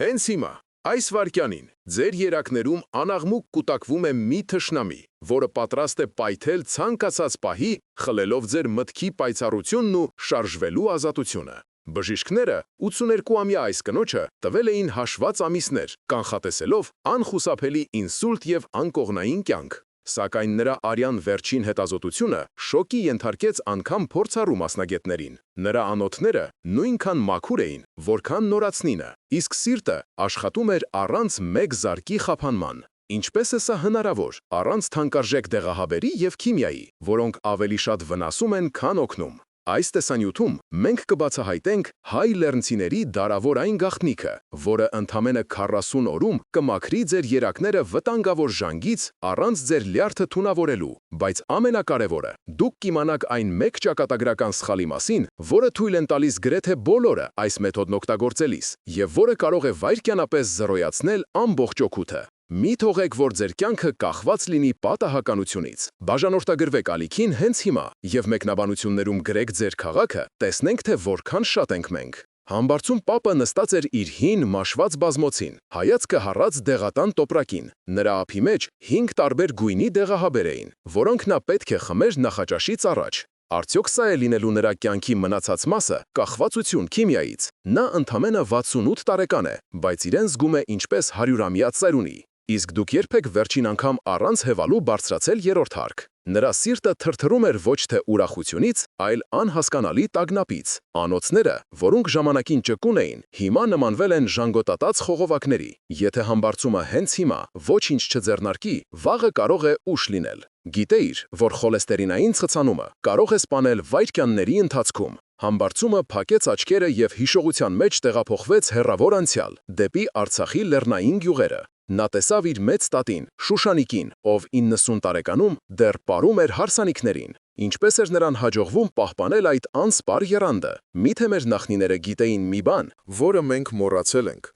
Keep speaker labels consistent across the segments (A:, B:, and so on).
A: Հենց հիմա, այս վայրկյանին, ձեր երակներում անաղմուկ կուտակվում է մի թշնամի, որը պատրաստ է պայթել ցանկացած պահի, խլելով ձեր մտքի պայծառությունն ու շարժվելու ազատությունը։ Բժիշկները 82-ամյա այս կնոջը տվել էին հաշված ամիսներ, կանխատեսելով անխուսափելի ինսուլտ և անկողնային կյանք։ Սակայն նրա արյան վերջին հետազոտությունը շոկի ենթարկեց անգամ փորձառու մասնագետներին։ Նրա անոթները նույնքան մաքուր էին, որքան նորածնինը, իսկ սիրտը աշխատում էր առանց մեկ զարկի խափանման։ Ինչպես է սա հնարավոր, առանց թանկարժեք դեղահաբերի և քիմիայի, որոնք ավելի շատ վնասում են, քան օգնում։ Այս տեսանյութում մենք կբացահայտենք հայ լեռնցիների դարավոր այն գաղտնիքը, որը ընդամենը 40 օրում կմաքրի ձեր երակները վտանգավոր ժանգից առանց ձեր լյարդը թունավորելու, բայց ամենակարևորը, դուք կիմանաք այն մեկ ճակատագրական սխալի մասին, որը թույլ են տալիս գրեթե բոլորը այս մեթոդն օգտագործելիս, և որը կարող է վայրկյանապես զրոյացնել ամբողջ օգուտը։ Մի թողեք, որ ձեր կյանքը կախված լինի պատահականությունից։ Բաժանորդագրվեք ալիքին հենց հիմա և մեկնաբանություններում գրեք ձեր քաղաքը, տեսնենք, թե որքան շատ ենք մենք։ Համբարձում պապը նստած էր իր հին մաշված բազմոցին, հայացքը հառած դեղատան տոպրակին։ Նրա ափի մեջ 5 տարբեր գույնի դեղահաբեր էին, որոնք նա պետք է խմեր նախաճաշից առաջ։ Արդյոք սա է լինելու նրա կյանքի մնացած մասը, կախվածություն քիմիայից։ Նա ընդամենը 68 տարեկան է, բայց իրեն զգում է ինչպես 100-ամյա ծերունի։ Իսկ դուք երբեք վերջին անգամ առանց հևալու բարձրացել երրորդ հարկ։ Նրա սիրտը թրթռում էր ոչ թե ուրախությունից, այլ անհասկանալի տագնապից։ Անոթները, որոնք ժամանակին ճկուն էին, հիմա նմանվել են ժանգոտատած խողովակների։ Եթե համբարձումը հենց հիմա ոչինչ չձեռնարկի, վաղը կարող է ուշ լինել։ Գիտեիր, որ խոլեստերինային ցցանումը կարող է սպանել վայրկյանների ընթացքում։ Համբարձումը փակեց աչքերը և հիշողության մեջ տեղափոխվեց հեռավոր անցյալ, դեպի Արցախի լեռնային գյուղերը։ Նա տեսավ իր մեծ տատին, Շուշանիկին, ով 90 տարեկանում դեռ պարում էր հարսանիքներին։ Ինչպես էր նրան հաջողվում պահպանել այդ անսպար եռանդը։ Միթե մեր նախնիները գիտեին մի բան, որը մենք մոռացել ենք։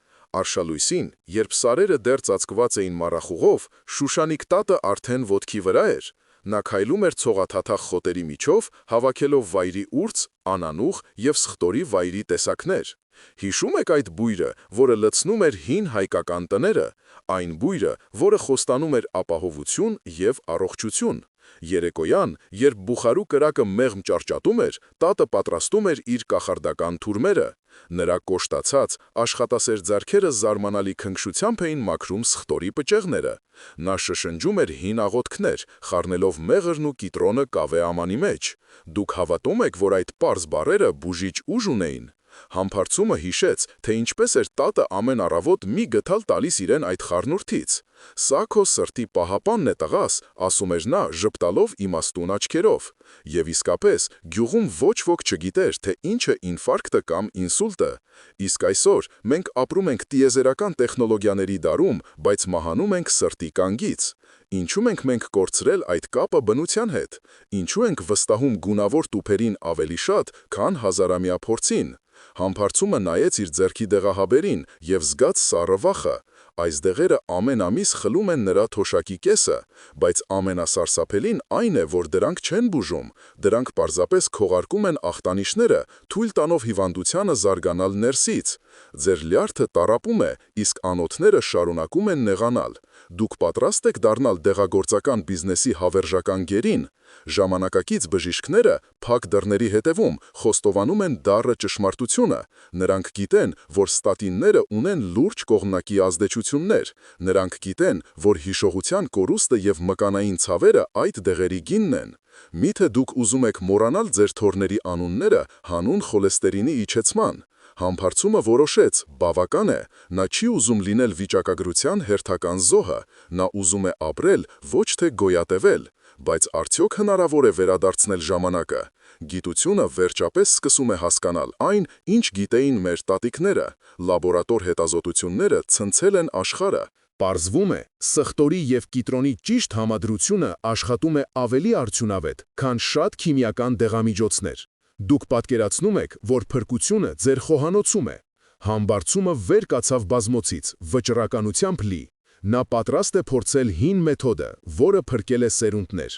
A: Արշալույսին, երբ սարերը դեռ ծածկված էին մառախուղով, Շուշանիկ տատը արդեն ոտքի վրա էր։ Նա քայլում էր ցողաթաթախ խոտերի միջով, հավաքելով վայրի ուրց, անանուխ և սխտորի վայրի տեսակներ։ Հիշում եք այդ բույրը, որը լցնում էր հին հայկական տները, այն բույրը, որը խոստանում էր ապահովություն և առողջություն։ Երեկոյան, երբ բուխարու կրակը մեղմ ճարճատում էր, տատը պատրաստում էր իր կախարդական թուրմերը։ Նրա կոշտացած, աշխատասեր ձեռքերը զարմանալի քնքշությամբ էին մաքրում սխտորի պճեղները։ Նա շշնջում էր հին աղոթքներ, խառնելով մեղրն ու կիտրոնը կավե ամանի մեջ։ Դուք հավատում եք, որ այդ պարզ բառերը բուժիչ ուժ ունեին։ Համբարձումը հիշեց, թե ինչպես էր տատը ամեն առավոտ մի գդալ տալիս իրեն այդ խառնուրդից։ «Սա քո սրտի պահապանն է, տղաս», ասում էր նա, ժպտալով իմաստուն աչքերով։ Եվ իսկապես, գյուղում ոչ ոք չգիտեր, թե ինչ է ինֆարկտը կամ ինսուլտը։ Իսկ այսօր մենք ապրում ենք տիեզերական տեխնոլոգիաների դարում, բայց մահանում ենք սրտի կանգից։ Ինչու ենք մենք կորցրել այդ կապը բնության հետ։ Ինչու ենք վստահում գունավոր տուփերին ավելի շատ, քան հազարամյա փորձին։ Համբարձումը նայեց իր ձեռքի դեղահաբերին և զգաց սառը վախը։ Այս դեղերը ամեն ամիս խլում են նրա թոշակի կեսը, բայց ամենասարսափելին այն է, որ դրանք չեն բուժում, դրանք պարզապես քողարկում են ախտանիշները, թույլ տանով հիվանդությանը զարգանալ ներսից։ Ձեր լյարդը տառապում է, իսկ անոթները շարունակում են նեղանալ։ Դուք պատրաստ եք դառնալ դեղագործական բիզնեսի հավերժական գերին։ Ժամանակակից բժիշկները փակ դռների հետևում խոստովանում են դառը ճշմարտությունը։ Նրանք գիտեն, որ ստատինները ունեն լուրջ կողմնակի ազդեցություններ։ Նրանք գիտեն, որ հիշողության կորուստը և մկանային ցավերը այդ դեղերի գինն են։ Միթե դուք ուզում եք մոռանալ ձեր թոռների անունները հանուն խոլեստերինի իջեցման։ Համբարձումը որոշեց, բավական է, նա չի ուզում լինել վիճակագրության հերթական զոհը, նա ուզում է ապրել, ոչ թե գոյատևել։ Բայց արդյոք հնարավոր է վերադարձնել ժամանակը։ Գիտությունը վերջապես սկսում է հասկանալ այն, ինչ գիտեին մեր տատիկները։ Լաբորատոր հետազոտությունները ցնցել են աշխարհը։ Պարզվում է, սխտորի և կիտրոնի ճիշտ համադրությունը աշխատում է ավելի արդյունավետ, քան շատ քիմիական դեղամիջոցներ։ Դուք պատկերացնում եք, որ փրկությունը ձեր խոհանոցում է։ Համբարձումը վեր կացավ բազմոցից, վճռականությամբ լի։ Նա պատրաստ է փորձել հին մեթոդը, որը փրկել է սերունդներ։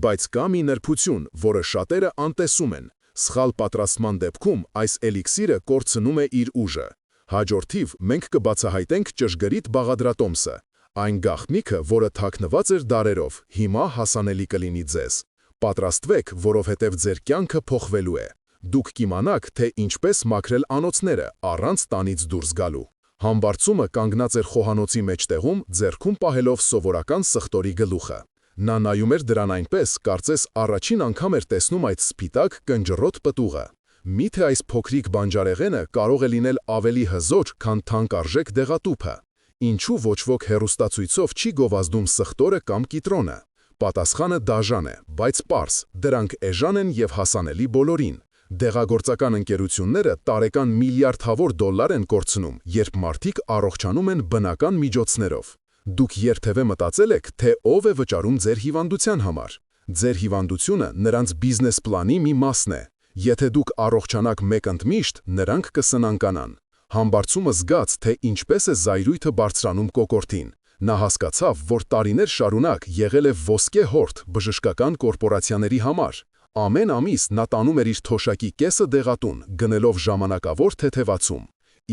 A: Բայց կա մի նրբություն, որը շատերը անտեսում են։ Սխալ պատրաստման դեպքում այս էլիքսիրը կորցնում է իր ուժը։ Հաջորդիվ մենք կբացահայտենք ճշգրիտ բաղադրատոմսը, այն գաղտնիքը, որը թաքնված էր դարերով, հիմա հասանելի կլինի ձեզ։ Պատրաստվեք, որովհետև ձեր կյանքը փոխվելու է։ Դուք կիմանաք, թե ինչպես մաքրել անոթները առանց տանից դուրս գալու։ Համբարձումը կանգնած էր խոհանոցի մեջտեղում, ձեռքում պահելով սովորական սխտորի գլուխը։ Նա նայում էր դրան այնպես, կարծես առաջին անգամ էր տեսնում այդ սպիտակ կնճռոտ պտուղը։ Միթե այս փոքրիկ բանջարեղենը կարող է լինել ավելի հզոր, քան թանկարժեք դեղատուփը։ Ինչու ոչ ոք հեռուստացույցով չի գովազդում սխտորը կամ կիտրոնը։ Պատասխանը դաժան է, բայց պարզ, դրանք էժան են և հասանելի բոլորին։ Դեղագործական ընկերությունները տարեկան միլիարդավոր դոլար են կորցնում, երբ մարդիկ առողջանում են բնական միջոցներով։ Դուք երբևէ մտածել եք, թե ով է վճարում ձեր հիվանդության համար։ Ձեր հիվանդությունը նրանց բիզնես պլանի մի մասն է։ Եթե դուք առողջանաք մեկ ընդմիշտ, նրանք կսնանկանան։ Համբարձումը զգաց, թե ինչպես է զայրույթը բարձրանում կոկորդին։ Նա հասկացավ, որ տարիներ շարունակ եղել է ոսկե հորթ բժշկական կորպորացիաների համար։ Ամեն ամիս նա տանում էր իր թոշակի կեսը դեղատուն, գնելով ժամանակավոր թեթևացում։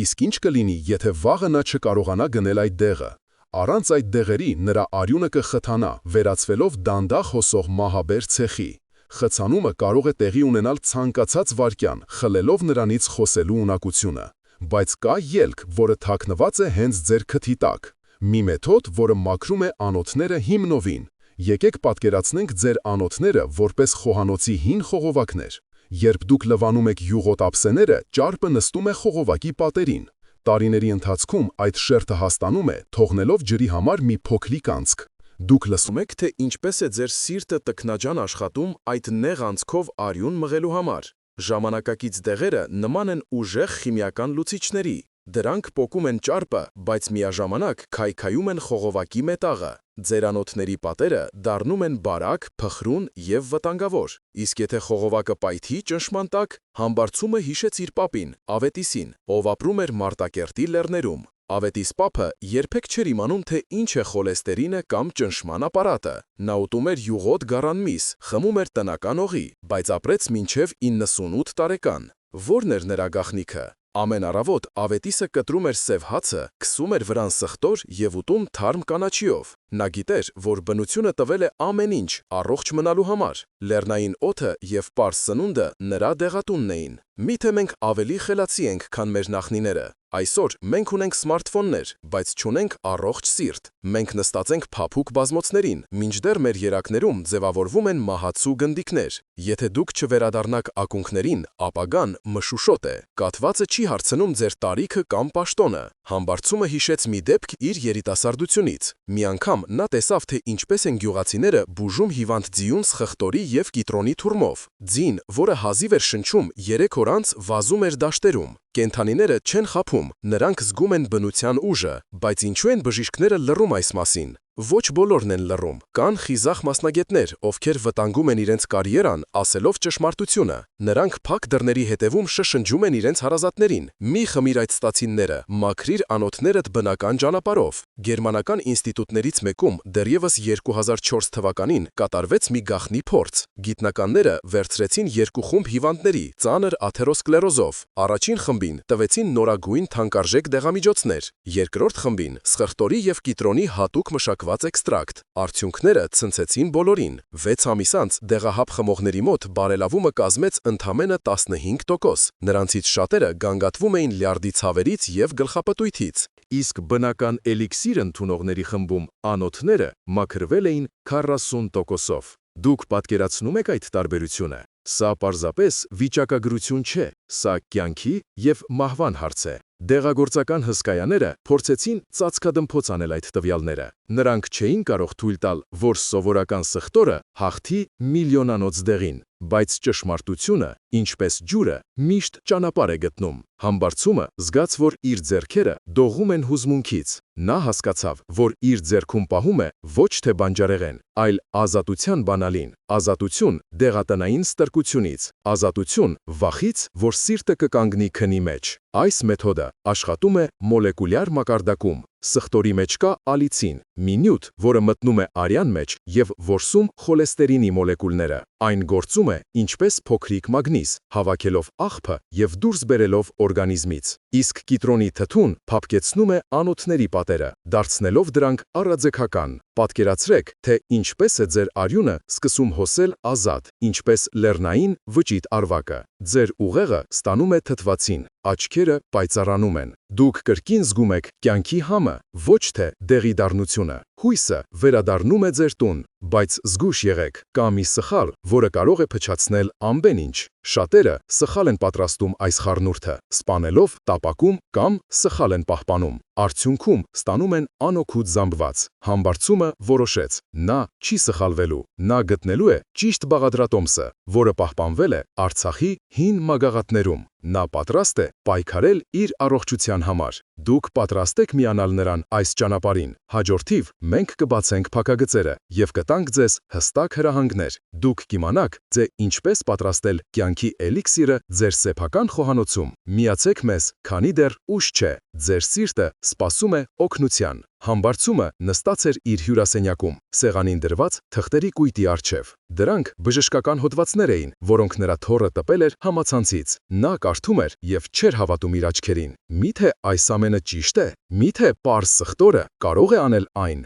A: Իսկ ինչ կլինի, եթե վաղը նա չկարողանա գնել այդ դեղը։ Առանց այդ դեղերի նրա արյունը կխթանա, վերածվելով դանդաղ հոսող մահաբեր ցեխի։ Խցանումը կարող է տեղի ունենալ ցանկացած վայրկյան, խլելով նրանից խոսելու ունակությունը։ Բայց կա ելք, որը թաքնված է հենց ձեր քթի տակ։ Մի մեթոդ, որը մաքրում է անոթները հիմնովին։ Եկեք պատկերացնենք ձեր անոթները որպես խոհանոցի հին խողովակներ։ Երբ դուք լվանում եք յուղոտ ափսեները, ճարպը նստում է խողովակի պատերին։ Տարիների ընթացքում այդ շերտը հաստանում է, թողնելով ջրի համար մի փոքրիկ անցք։ Դուք լսում եք, թե ինչպես է ձեր սիրտը տքնաջան աշխատում այդ նեղ անցքով արյուն մղելու համար։ Ժամանակակից դեղերը նման են ուժեղ քիմիական լուծիչների։ Դրանք պոկում են ճարպը, բայց միաժամանակ քայքայում են խողովակի մետաղը։ Ձեր անոթների պատերը դառնում են բարակ, փխրուն և վտանգավոր։ Իսկ եթե խողովակը պայթի ճնշման տակ, համբարձումը հիշեց իր պապին, Ավետիսին, ով ապրում էր Մարտակերտի լեռներում։ Ավետիս պապը երբեք չէր imանում, թե ինչ է խոլեստերինը կամ ճնշման ապարատը։ Նա ուտում էր յուղոտ գառան-միս, խմում էր տնական օղի, բայց ապրեց մինչև 98 տարեկան։ Ո՞րն էր նրա գաղտնիքը։ Ամեն առավոտ Ավետիսը կտրում էր սև հացը, քսում էր վրան սխտոր և ուտում թարմ կանաչիով։ Նա գիտեր, որ բնությունը տվել է ամեն ինչ առողջ մնալու համար։ Լեռնային օդը և պարզ սնունդը նրա դեղատունն էին։ Միթե մենք ավելի խելացի ենք, քան մեր նախնիները։ Այսօր մենք ունենք սմարթֆոններ, բայց չունենք առողջ սիրտ։ Մենք նստած ենք փափուկ բազմոցներին, մինչդեռ մեր երակներում ձևավորվում են մահացու գնդիկներ։ Եթե դուք չվերադառնաք ակունքներին, ապագան մշուշոտ է։ Կաթվածը չի հարցնում ձեր տարիքը կամ պաշտոնը։ Համբարձումը հիշեց մի դեպք իր երիտասարդությունից։ Մի անգամ նա տեսավ, թե ինչպես են գյուղացիները բուժում հիվանդ ձիուն սխտորի և կիտրոնի թուրմով։ Ձին, որը հազիվ էր շնչում, 3 օր անց վազում էր դաշտերում։ Կենդանիները չեն խաբում, նրանք զգում են բնության ուժը, բայց ինչու են բժիշկները լռում այս մասին։ Ոչ բոլորն են լռում։ Կան խիզախ մասնագետներ, ովքեր վտանգում են իրենց կարիերան, ասելով ճշմարտությունը։ Նրանք փակ դռների հետևում շշնջում են իրենց հարազատներին. «Մի խմիր այդ ստացինները, մաքրիր անոթներդ բնական ճանապարհով»։ Գերմանական ինստիտուտներից մեկում դեռևս 2004 թվականին կատարվեց մի գաղտնի փորձ։ Գիտնականները վերցրեցին 2 խումբ հիվանդների ծանր աթերոսկլերոզով։ Առաջին խմբին տվեցին նորագույն թանկարժեք դեղամիջոցներ, երկրորդ խմբին սխտորի և կիտրոնի հատուկ մշակված էքստրակտ։ Արդյունքները ցնցեցին բոլորին։ 6 ամիս անց դեղահապ խմողների մոտ բարելավումը կազմեց ընդամենը 15%։ Նրանցից շատերը գանգատվում էին լյարդի ցավերից և գլխապտույտից։ Իսկ բնական էլիքսիր ընդունողների խմբում անոթները մաքրվել էին 40%-ով։ Դուք պատկերացնում եք այդ տարբերությունը։ Սա պարզապես վիճակագրություն չէ, սա կյանքի և մահվան հարց է։ Դեղագործական հսկայաները փորձեցին ծածկադմփոց անել այդ տվյալները։ Նրանք չէին կարող թույլ տալ, որ սովորական սխտորը հաղթի միլիոնանոց դեղին, բայց ճշմարտությունը, ինչպես ջուրը, միշտ ճանապարհ է գտնում։ Համբարձումը զգաց, որ իր ձեռքերը դողում են հուզմունքից։ Նա հասկացավ, որ իր ձեռքում պահում է ոչ թե բանջարեղեն, այլ ազատության բանալին, ազատություն դեղատնային ստրկությունից, ազատություն վախից, որ սիրտը կկանգնի քնի մեջ։ Այս մեթոդը աշխատում է մոլեկուլյար մակարդակում։ Սխտորի մեջ կա ալիցին, մի նյութ, որը մտնում է արյան մեջ և որսում խոլեստերինի մոլեկուլները։ Այն գործում է ինչպես փոքրիկ մագնիս, հավաքելով աղբը և դուրս բերելով
B: օրգանիզմից։ Իսկ կիտրոնի թթուն փափկեցնում է անոթների պատերը, դարձնելով դրանք առաձգական։ Պատկերացրեք, թե ինչպես է ձեր արյունը սկսում հոսել ազատ, ինչպես լեռնային վճիտ արվակը։ Ձեր ուղեղը ստանում է թթվածին, աչքերը պայծառանում են։ Դուք կրկին զգում եք կյանքի համը, ոչ թե դեղի դառնությունը։ Հույսը վերադառնում է ձեր տուն, բայց զգույշ եղեք, կա մի սխալ, որը կարող է փչացնել ամեն ինչ։ Շատերը սխալ են պատրաստում այս խառնուրդը, սպանելով, տապակում կամ սխալ են պահպանում։ Արդյունքում ստանում են անօգուտ զամբված։ Համբարձումը որոշեց, նա չի սխալվելու, նա գտնելու է ճիշտ բաղադրատոմսը, որը պահպանվել է Արցախի հին մագաղաթներում։ Նա պատրաստ է պայքարել իր առողջության համար։ Դուք պատրաստ եք միանալ նրան այս ճանապարհին։ Հաջորդիվ մենք կբացենք փակագծերը եւ կտանք ձեզ հստակ հրահանգներ։ Դուք կիմանաք, թե ինչպես պատրաստել կյանքի էլիքսիրը ձեր սեփական խոհանոցում։ Միացեք մեզ, քանի դեռ ուշ չէ։ Ձեր սիրտը սպասում է օգնության։ Համբարձումը նստած էր իր հյուրասենյակում, սեղանին դրված թղթերի կույտի առջև։ Դրանք բժշկական հոդվածներ էին, որոնք նրա թոռը տպել էր համացանցից։ Նա կարդում էր եւ չէր հավատում իր աչքերին։ Միթե այս ամենը ճիշտ է։ Միթե պարզ սխտորը կարող է անել այն։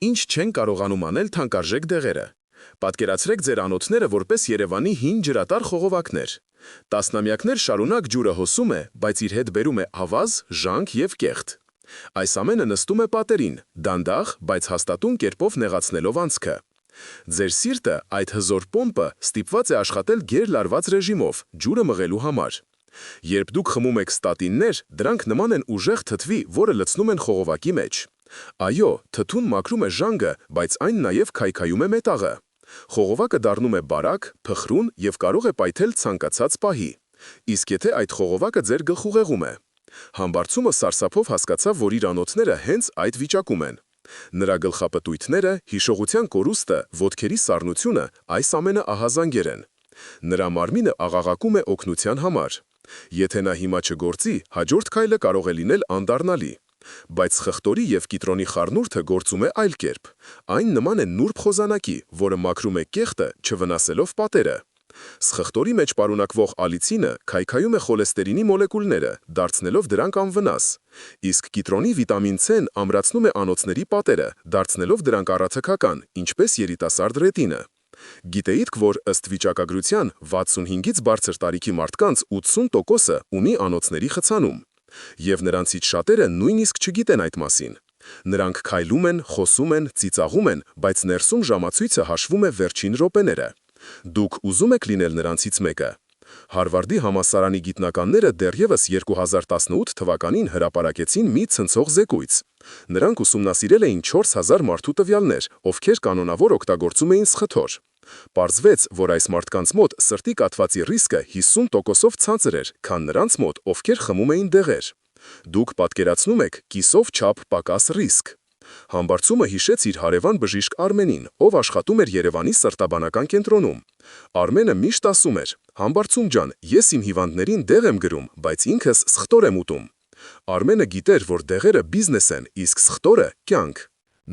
A: Ինչ չեն կարողանում անել թանկարժեք դեղերը։ Պատկերացրեք ձեր անոթները որպես Երևանի հին ջրատար խողովակներ։ Տասնամյակներ շարունակ ջուրը հոսում է, բայց իր հետ բերում է ավազ, ժանք եւ կեղտ։ Այս ամենը նստում է պատերին, դանդաղ, բայց հաստատուն կերպով նեղացնելով անցքը։ Ձեր սիրտը այդ հզոր պոմպը ստիպված է աշխատել գերլարված ռեժիմով, ջուրը մղելու համար։ Երբ դուք խմում եք ստատիններ, դրանք նման են ուժեղ թթվի, որը լցնում են խողովակի մեջ։ Այո, թթուն մաքրում է ժանգը, բայց այն նաև քայքայում է մետաղը։ Խողովակը դառնում է բարակ, փխրուն եւ կարող է պայթել ցանկացած պահի։ Իսկ եթե այդ խողովակը ձեր գլխուղեղում է։ Համբարձումը սարսափով հասկացավ, որ իր անոթները հենց այդ վիճակում են։ Նրա գլխապտույտները, հիշողության կորուստը, ոտքերի սառնությունը, այս ամենը ահազանգեր են։ Նրա մարմինը աղաղակում է օգնության համար։ Եթե նա հիմա չգործի, հաջորդ քայլը կարող է լինել անդառնալի։ Բայց խխտորի եւ կիտրոնի խառնուրդը գործում է այլ կերպ։ Այն նման է նուրբ խոզանակի, որը մաքրում է կեղտը, չվնասելով պատերը։ Սխխտորի մեջ պարունակվող ալիցինը քայքայում է խոլեստերինի մոլեկուլները, դարձնելով դրանք անվնաս։ Իսկ կիտրոնի վիտամին C-ն ամրացնում է անոթների պատերը, դարձնելով դրանք առաթքական, ինչպես երիտասարդ ռետինը։ Գիտեիք, որ ըստ վիճակագրության 65-ից բարձր տարիքի մարդկանց 80%-ը ունի անոթների խցանում։ Եվ նրանցից շատերը նույնիսկ չգիտեն այդ մասին։ Նրանք քայլում են, խոսում են, ծիծաղում են, բայց ներսում ժամացույցը հաշվում է վերջին րոպեները։ Դուք ուզում եք լինել նրանցից մեկը։ Հարվարդի համալսարանի գիտնականները դեռևս 2018 թվականին հրապարակեցին մի ցնցող զեկույց։ Նրանք ուսումնասիրել էին 4000 մարդու տվյալներ, ովքեր կանոնավոր օգտագործում էին սխթոր։ Պարզվեց, որ այս մարդկանց մոտ սրտի կաթվածի ռիսկը 50%-ով ցածր էր, քան նրանց մոտ, ովքեր խմում էին դեղեր։ Դուք պատկերացնում եք կիսով չափ պակաս ռիսկ։ Համբարձումը հիշեց իր հարևան բժիշկ Արմենին, ով աշխատում էր Երևանի սրտաբանական կենտրոնում։ Արմենը միշտ ասում էր. «Համբարձում ջան, ես իմ հիվանդներին դեղ եմ գրում, բայց ինքս սխտոր եմ ուտում»։ Արմենը գիտեր, որ դեղերը բիզնես են, իսկ սխտորը կյանք։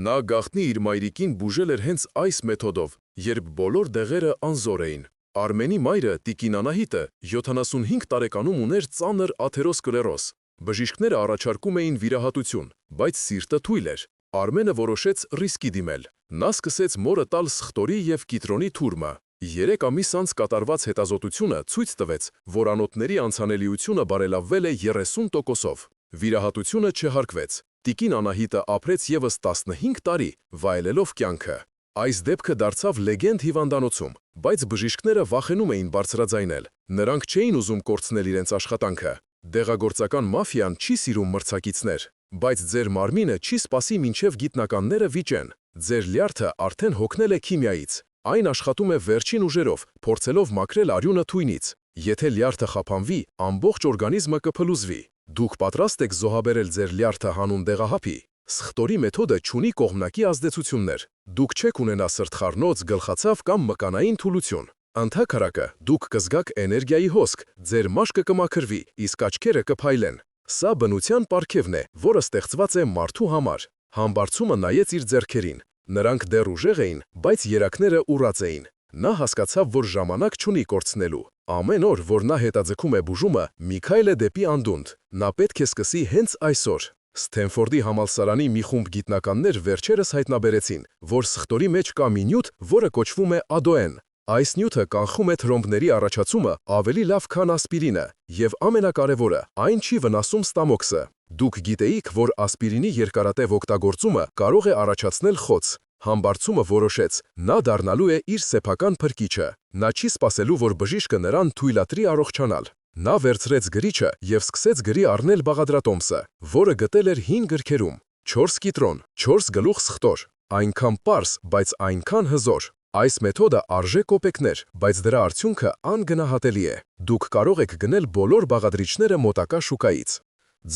A: Նա գաղտնի իր մայրիկին բուժել էր հենց այս մեթոդով, երբ բոլոր դեղերը անզոր էին։ Արմենի մայրը, տիկին Անահիտը, 75 տարեկանում ուներ ծանր աթերոսկլերոզ։ Բժիշկները առաջարկում էին վիրահատություն, բայց սիրտը թույլ էր։ Արմենը որոշեց ռիսկի դիմել։ Նա սկսեց մորը տալ սխտորի եւ կիտրոնի թուրմը։ 3 ամիս անց կատարված հետազոտությունը ցույց տվեց, որ անոթների անցանելիությունը բարելավվել է 30%-ով։ Վիրահատությունը չհարկվեց։ Տիկին Անահիտը ապրեց եւս 15 տարի, վայելելով կյանքը։ Այս դեպքը դարձավ լեգենդ հիվանդանոցում, բայց բժիշկները վախենում էին բարձրաձայնել։ Նրանք չէին ուզում կորցնել իրենց աշխատանքը։ Դեղագործական մաֆիան չի սիրում մրցակիցներ, բայց ձեր մարմինը չի սպասի մինչև գիտնականները վիճեն։ Ձեր լյարդը արդեն հոգնել է քիմիայից։ Այն աշխատում է վերջին ուժերով, փորձելով մաքրել արյունը թույնից։ Եթե լյարդը խափանվի, ամբողջ օրգանիզմը կփլուզվի։ Դուք պատրաստ եք զոհաբերել ձեր լյարդը հանուն դեղահապի։ Սխտորի մեթոդը չունի կողմնակի ազդեցություններ։ Դուք չեք ունենա սրտխառնոց, գլխացավ կամ մկանային թուլություն։ Ընդհակառակը, դուք կզգաք էներգիայի հոսք, ձեր մաշկը կմաքրվի, իսկ աչքերը կփայլեն։ Սա բնության պարգևն է, որը ստեղծված է մարդու համար։ Համբարձումը նայեց իր ձեռքերին։ Նրանք դեռ ուժեղ էին, բայց երակները ուռած էին։ Նա հասկացավ, որ ժամանակ չունի կորցնելու։
B: Ամեն օր, որ նա հետաձգում է բուժումը, մի քայլ է դեպի անդունդ։ Նա պետք է սկսի հենց այսօր։ Սթենֆորդի համալսարանի մի խումբ գիտնականներ վերջերս հայտնաբերեցին, որ սխտորի մեջ կա մի նյութ, որը կոչվում է ադոեն։ Այս նյութը կանխում է թրոմբների առաջացումը ավելի լավ, քան ասպիրինը, եւ ամենակարևորը, այն չի վնասում ստամոքսը։ Դուք գիտեիք, որ ասպիրինի երկարատև օգտագործումը կարող է առաջացնել խոց։ Համբարձումը որոշեց, նա դառնալու է իր սեփական փրկիչը։ Նա չի սպասելու, որ բժիշկը նրան թույլատրի առողջանալ։ Նա վերցրեց գրիչը եւ սկսեց գրի առնել բաղադրատոմսը, որը գտել էր հին գրքերում։ 4 կիտրոն, 4 գլուխ սխտոր։ Այնքան պարզ, բայց այնքան հզոր։ Այս մեթոդը արժե կոպեկներ, բայց դրա արդյունքը անգնահատելի է։ Դուք կարող եք գնել բոլոր բաղադրիչները մոտակա շուկայից։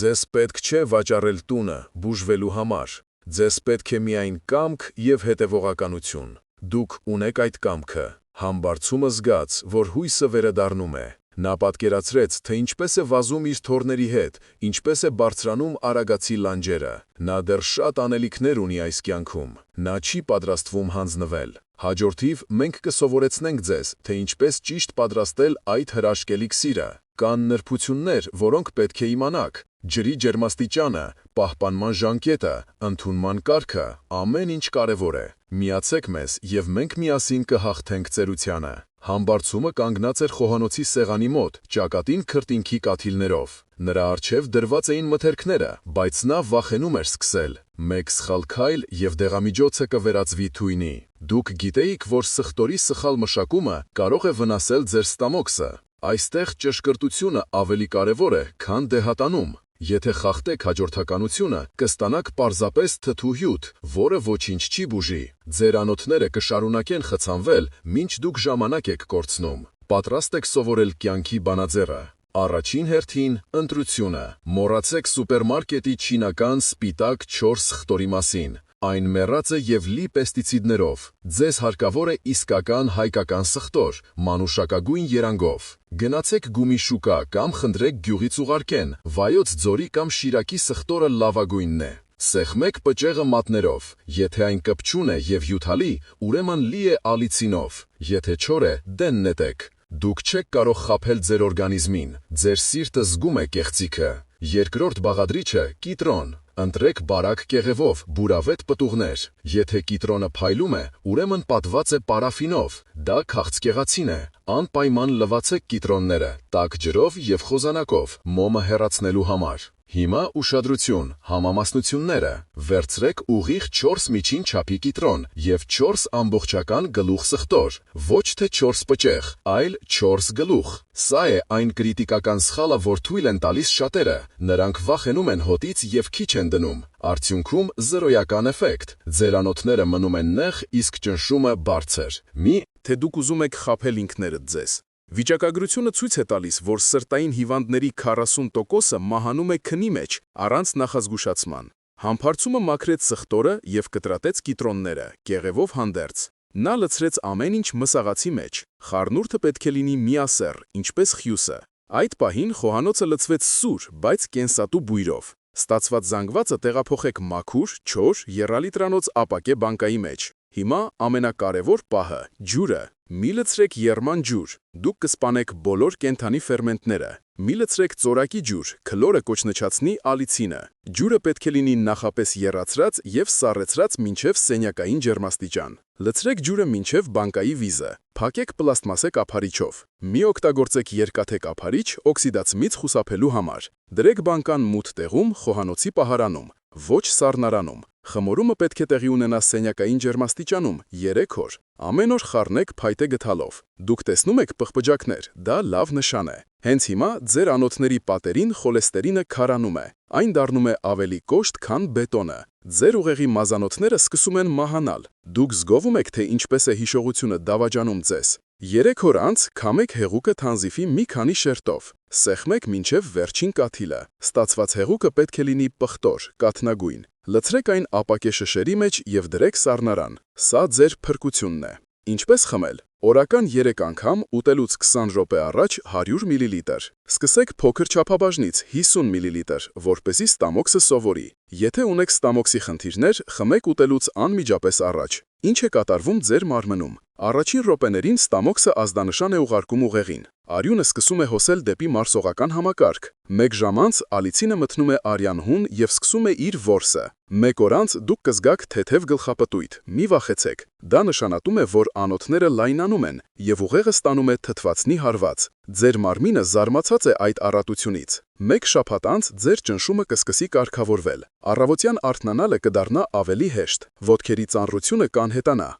A: Ձեզ պետք չէ վաճառել տունը բուժվելու համար։ Ձեզ պետք է միայն կամք եւ հետևողականություն։ Դուք ունեք այդ կամքը։ Համբարձումը զգաց, որ հույսը վերադառնում է։ Նա պատկերացրեց, թե ինչպես է վազում իր թոռների հետ, ինչպես է բարձրանում արագացի լանջերը։ Նա դեռ շատ անելիքներ ունի այս կյանքում։ Նա չի պատրաստվում հանձնվել։ Հաջորդիվ մենք կսովորեցնենք ձեզ, թե ինչպես ճիշտ պատրաստել այդ հրաշք էլիքսիրը։ Կան նրբություններ, որոնք պետք է իմանաք։ Ջրի ջերմաստիճանը, պահպանման ժամկետը, ընդունման կարգը, ամեն ինչ կարևոր է։ Միացեք մեզ, եւ մենք միասին կհաղթենք ծերությանը։ Համբարձումը կանգնած էր խոհանոցի սեղանի մոտ, ճակատին քրտինքի կաթիլներով։ Նրա առջև դրված էին մթերքները, բայց նա վախենում էր սկսել։ Մեկ սխալ քայլ եւ դեղամիջոցը կվերածվի թույնի։ Դուք գիտեիք, որ սխտորի սխալ մշակումը կարող է վնասել ձեր ստամոքսը։ Այստեղ ճշգրտությունը ավելի կարևոր է, քան դեհատանում։ Եթե խախտեք հաջորդականությունը, կստանաք պարզապես թթու հյութ, որը ոչինչ չի բուժի։ Ձեր անոթները կշարունակեն խցանվել, մինչ դուք ժամանակ եք կորցնում։ Պատրաստ եք սովորել կյանքի բանաձևը։ Առաջին հերթին ընտրությունը։ Մոռացեք սուպերմարկետի չինական սպիտակ 4 սխտորի մասին։ Այն մեռած է եւ լի պեստիցիդներով։ Ձեզ հարկավոր է իսկական հայկական սխտոր, մանուշակագույն երանգով։ Գնացեք գումի շուկա կամ խնդրեք գյուղից ուղարկեն, Վայոց ձորի կամ Շիրակի սխտորը լավագույնն է։ Սեղմեք պճեղը մատներով։ Եթե այն կպչուն է եւ հյութալի, ուրեմն լի է ալիցինով։ Եթե չոր է, դեն նետեք։ Դուք չեք կարող խաբել ձեր օրգանիզմին։ Ձեր սիրտը զգում է կեղծիքը։ Երկրորդ բաղադրիչը՝ կիտրոն։ Ընտրեք բարակ կեղևով, բուրավետ պտուղներ։ Եթե կիտրոնը փայլում է, ուրեմն պատված է պարաֆինով։ Դա քաղցկեղացին է։ Անպայման լվացեք կիտրոնները, տաք ջրով եւ խոզանակով, մոմը հեռացնելու համար։ Հիմա ուշադրություն, համամասնությունները։ Վերցրեք ուղիղ 4 միջին չափի կիտրոն եւ 4 ամբողջական գլուխ սխտոր, ոչ թե 4 պճեղ, այլ 4 գլուխ։ Սա է այն կրիտիկական սխալը, որ թույլ են տալիս շատերը։ Նրանք վախենում են հոտից եւ քիչ են դնում։ Արդյունքում զրոյական էֆեկտ։ Ձեր անոթները մնում են նեղ, իսկ ճնշումը բարձր։ Մի թե դուք ուզում եք խաբել ինքներդ ձեզ։ Վիճակագրությունը ցույց է տալիս, որ սրտային հիվանդների 40%-ը մահանում է քնի մեջ, առանց նախազգուշացման։ Համբարձումը մաքրեց սխտորը եւ կտրատեց կիտրոնները, կեղևով հանդերձ։ Նա լցրեց ամեն ինչ մսաղացի մեջ։ Խառնուրդը պետք է լինի միասեռ, ինչպես խյուսը։ Այդ պահին խոհանոցը լցվեց սուր, բայց կենսատու բույրով։ Ստացված զանգվածը տեղափոխեք մաքուր, չոր, եռալիտրանոց ապակե բանկայի մեջ։ Հիմա ամենակարևոր պահը՝ ջուրը։ Մի լցրեք եռման ջուր։ Դուք կսպանեք բոլոր կենդանի ֆերմենտները։ Մի լցրեք ծորակի ջուր, քլորը կոչնչացնի ալիցինը։ Ջուրը պետք է լինի նախապես եռացրած եւ սառեցրած մինչեւ սենյակային ջերմաստիճան։ Լցրեք ջուրը մինչեւ բանկայի վիզը։ Փակեք պլաստմասե կափարիչով։ Մի օգտագործեք երկաթե կափարիչ օքսիդացմից խուսափելու համար։ Դրեք բանկան մութ տեղում խոհանոցի պահարանում, ոչ սառնարանում։ Խմորումը պետք է տեղի ունենա սենյակային ջերմաստիճանում 3 օր։ Ամեն օր խառնեք փայտե գդալով։ Դուք տեսնում եք պղպջակներ, դա լավ նշան է։ Հենց հիմա ձեր անոթների պատերին խոլեստերինը քարանում է։ Այն դառնում է ավելի կոշտ, քան բետոնը։ Ձեր ուղեղի մազանոթները սկսում են մահանալ։ Դուք զգովում եք, թե ինչպես է հիշողությունը դավաճանում ձեզ։ 3 օր անց քամեք հեղուկը թանզիֆի մի քանի շերտով։ Սեղմեք մինչև վերջին կաթիլը։ Ստացված հեղուկը պետք է լինի պղտոր, կաթնագույն։ Լցրեք այն ապակե շշերի մեջ եւ դրեք սառնարան։ Սա ձեր փրկությունն է։ Ինչպես խմել։ Օրական 3 անգամ ուտելուց 20 րոպե առաջ 100 մլ։
C: Սկսեք փոքր չափաբաժնից 50 մլ, որպեսզի ստամոքսը սովորի։ Եթե ունեք ստամոքսի խնդիրներ, խմեք ուտելուց անմիջապես առաջ։ Ինչ է կատարվում ձեր մարմնում։ Առաջին րոպեներին ստամոքսը ազդանշան է ուղարկում ուղեղին։ Արյունը սկսում է հոսել դեպի մարսողական համակարգ։ 1 ժամ անց ալիցինը մտնում է արյան հուն եւ սկսում է իր որսը։ 1 օր անց դուք կզգաք թեթև գլխապտույտ։ Մի վախեցեք։ Դա նշանակում է, որ անոթները լայնանում են եւ ուղեղը ստանում է թթվածնի հարված։ Ձեր մարմինը զարմացած է այդ առատությունից։ 1 շաբաթ անց ձեր ճնշումը կսկսի կարգավորվել։ Առավոտյան արթնանալը կդառնա ավելի հեշտ։ Ոտքերի ծանրությունը կանհետանա։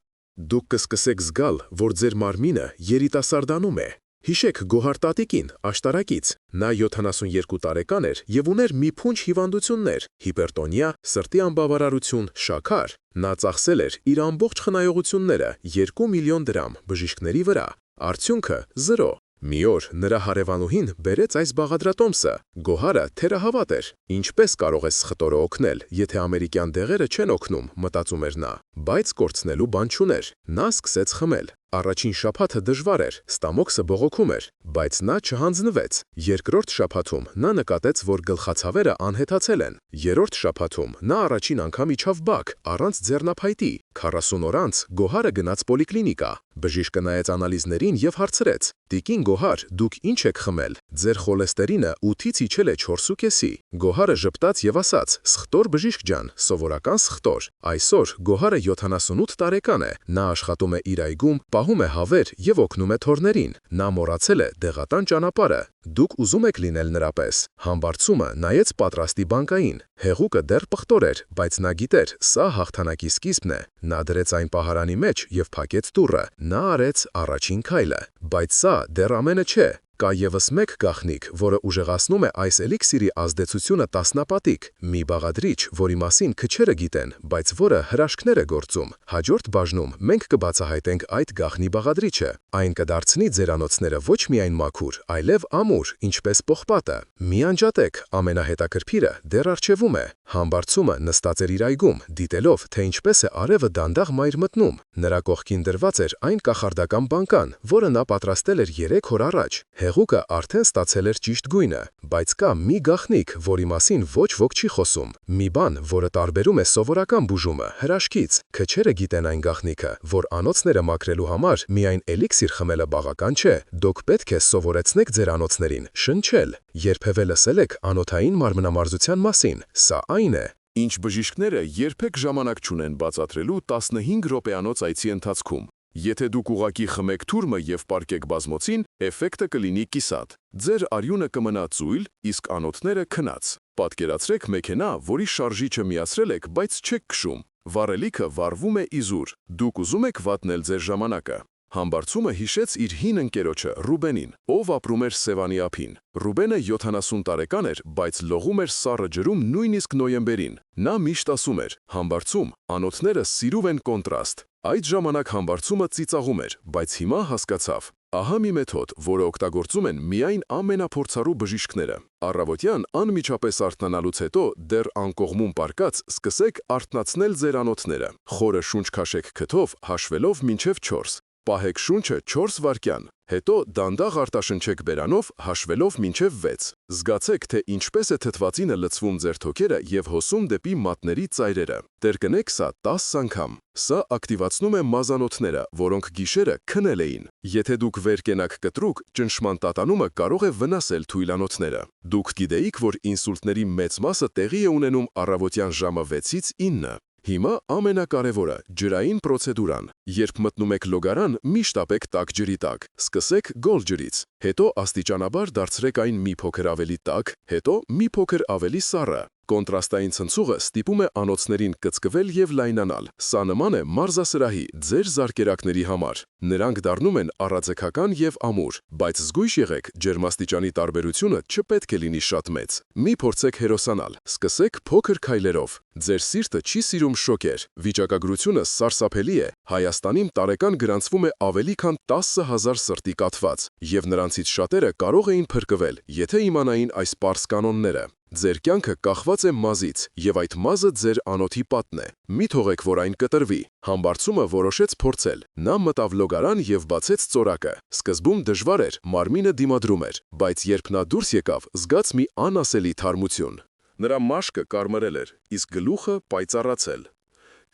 A: Դուք կսկսեք զգալ, որ ձեր մարմինը երիտասարդանում է։ Հիշեք Գոհար տատիկին, աշտարակից։ Նա 72 տարեկան էր եւ ուներ մի փունջ հիվանդություններ՝ հիպերտոնիա, սրտի անբավարարություն, շաքար։ Նա ծախսել էր իր ամբողջ խնայողությունները 2 միլիոն դրամ բժիշկների վրա։ Արդյունքը՝ 0։ Մի օր նրա հարևանուհին բերեց այս բաղադրատոմսը։ Գոհարը թերահավատ էր։ Ինչպես կարող ես սխտորը օգնել, եթե ամերիկյան դեղերը չեն օգնում, մտածում էր նա, բայց կորցնելու բան չուներ։ Նա սկսեց խմել։ Առաջին շաբաթը դժվար էր, ստամոքսը բողոքում էր, բայց նա չհանձնվեց։ Երկրորդ շաբաթում նա նկատեց, որ գլխացավերը անհետացել են։ Երրորդ շաբաթում նա առաջին անգամ իջավ բակ, առանց ձեռնափայտի։ 40 օր անց Գոհարը գնաց պոլիկլինիկա։ Բժիշկը նայեց անալիզներին եւ հարցրեց. «Տիկին Գոհար, դուք ինչ եք խմել։ Ձեր խոլեստերինը 8-ից իջել է 4.5»։ Գոհարը ժպտաց եւ ասաց. «Սխտոր բժիշկ ջան, սովորական սխտոր»։ Այսօր Գոհարը 78 տարեկան է։ Նա աշխատում է իր այգում, պահում է հավեր եւ օգնում է թորներին։ Նա մոռացել է դեղատան ճանապարհը։ Դուք ուզում եք լինել նրա պես։ Համբարձումը նայեց պատրաստի բանկային։ Հեղուկը դեռ պղտոր էր, բայց նա գիտեր, սա հաղթանակի սկիզբն է։ Նա դրեց այն պահարանի մեջ եւ փակեց դուռը։ Նա արեց առաջին քայլը։ Բայց սա դեռ ամենը չէ։ Կա եւս մեկ գաղտնիք, որը ուժեղացնում է այս էլիքսիրի ազդեցությունը տասնապատիկ։ Մի բաղադրիչ, որի մասին քչերը գիտեն, բայց որը հրաշքներ է գործում։ Հաջորդ բաժնում մենք կբացահայտենք այդ գաղտնի բաղադրիչը։ Այն կդարձնի ձեր անոթները ոչ միայն մաքուր, այլև ամուր, ինչպես պողպատը։ Մի անջատեք, ամենահետաքրքիրը դեռ առջևում է։ Համբարձումը նստած էր իր այգում, դիտելով, թե ինչպես է արևը դանդաղ մայր մտնում։ Նրա կողքին դրված էր այն կախարդական բանկան, որը նա պատրաստել էր 3 օր առաջ։ Հեղուկը արդեն ստացել էր ճիշտ գույնը, բայց կա մի գաղտնիք, որի մասին ոչ ոք չի խոսում։ Մի բան, որը տարբերում է սովորական բուժումը հրաշքից։ Քչերը գիտեն այն գաղտնիքը, որ անոթները մաքրելու համար միայն էլիքսիր խմելը բավական չէ։ Դուք պետք է սովորեցնեք ձեր անոթներին շնչել։ Երբևէ լսել եք անոթային մարմնամարզության մասին։ Սա այն է։ Ինչ բժիշկները երբեք ժամանակ չունեն բացատրելու 15 րոպեանոց այցի ընթացքում։ Եթե դուք ուղակի խմեք թուրմը եւ պարկեք բազմոցին, էֆեկտը կլինի կիսատ։ Ձեր արյունը կմնա ծույլ, իսկ անոթները քնած։ Պատկերացրեք մեքենա, որի շարժիչը միացրել եք, բայց չեք քշում։ Վառելիքը վառվում է իզուր։ Դուք ուզում եք վատնել ձեր ժամանակը։ Համբարձումը հիշեց իր հին ընկերոջը Ռուբենին, ով ապրում էր Սևանի ափին։ Ռուբենը 70 տարեկան էր, բայց լողում էր սառը ջրում նույնիսկ նոյեմբերին։ Նա միշտ ասում էր. «Համբարձում, անոթները սիրում են կոնտրաստ»։ Այդ ժամանակ համբարձումը ծիծաղում էր, բայց հիմա հասկացավ. ահա մի մեթոդ, որը օգտագործում են միայն ամենափորձառու բժիշկները։ Առավոտյան անմիջապես արթնանալուց հետո դեռ անկողմում պարկած սկսեք արթնացնել ձեր անոթները։ Խորը շունչ քաշեք քթով, հաշվելով մինչև 4։ Պահեք շունչը 4 վայրկյան, հետո դանդաղ արտաշնչեք բերանով, հաշվելով մինչև 6։ Զգացեք, թե ինչպես է թթվածինը լցվում ձեր թոքերը եւ հոսում դեպի մատների ծայրերը։ Կրկնեք սա 10 անգամ։ Սա ակտիվացնում է մազանոթները, որոնք գիշերը քնել էին։ Եթե դուք վեր կենաք կտրուկ, ճնշման տատանումը կարող է վնասել թույլանոթները։ Դուք գիտեիք, որ ինսուլտների մեծ մասը տեղի է ունենում առավոտյան ժամը 6-ից 9։ Հիմա ամենակարևորը՝ ջրային պրոցեդուրան։ Երբ մտնում եք լոգարան, միշտ ապեք տաք ջրի տակ։ Սկսեք գոլ ջրից, հետո աստիճանաբար դարձրեք այն մի փոքր ավելի տաք, հետո մի փոքր ավելի սառը։ Կոնտրաստային ցնցուղը ստիպում է անոթներին կծկվել եւ լայնանալ։ Սա նման է մարզասրահի ձեր զարկերակների համար։ Նրանք դառնում են առաձգական եւ ամուր, բայց զգույշ եղեք, ջերմաստիճանի տարբերությունը չպետք է լինի շատ մեծ։ Մի փորձեք հերոսանալ, սկսեք փոքր քայլերով։ Ձեր սիրտը չի սիրում շոկեր։ Վիճակագրությունը սարսափելի է։ Հայաստանին տարեկան գրանցվում է ավելի քան 10,000 սրտի կաթված, եւ նրանցից շատերը կարող էին փրկվել, եթե իմանային այս պարզ կանոնները։
B: Ձեր կյանքը կախված է մազից, եւ այդ մազը ձեր անոթի պատն է։ Մի թողեք, որ այն կտրվի։ Համբարձումը որոշեց փորձել։ Նա մտավ լոգարան եւ բացեց ծորակը։ Սկզբում դժվար էր, մարմինը դիմադրում էր, բայց երբ նա դուրս եկավ, զգաց մի անասելի թարմություն։ Նրա մաշկը կարմրել էր, իսկ գլուխը պայծառացել։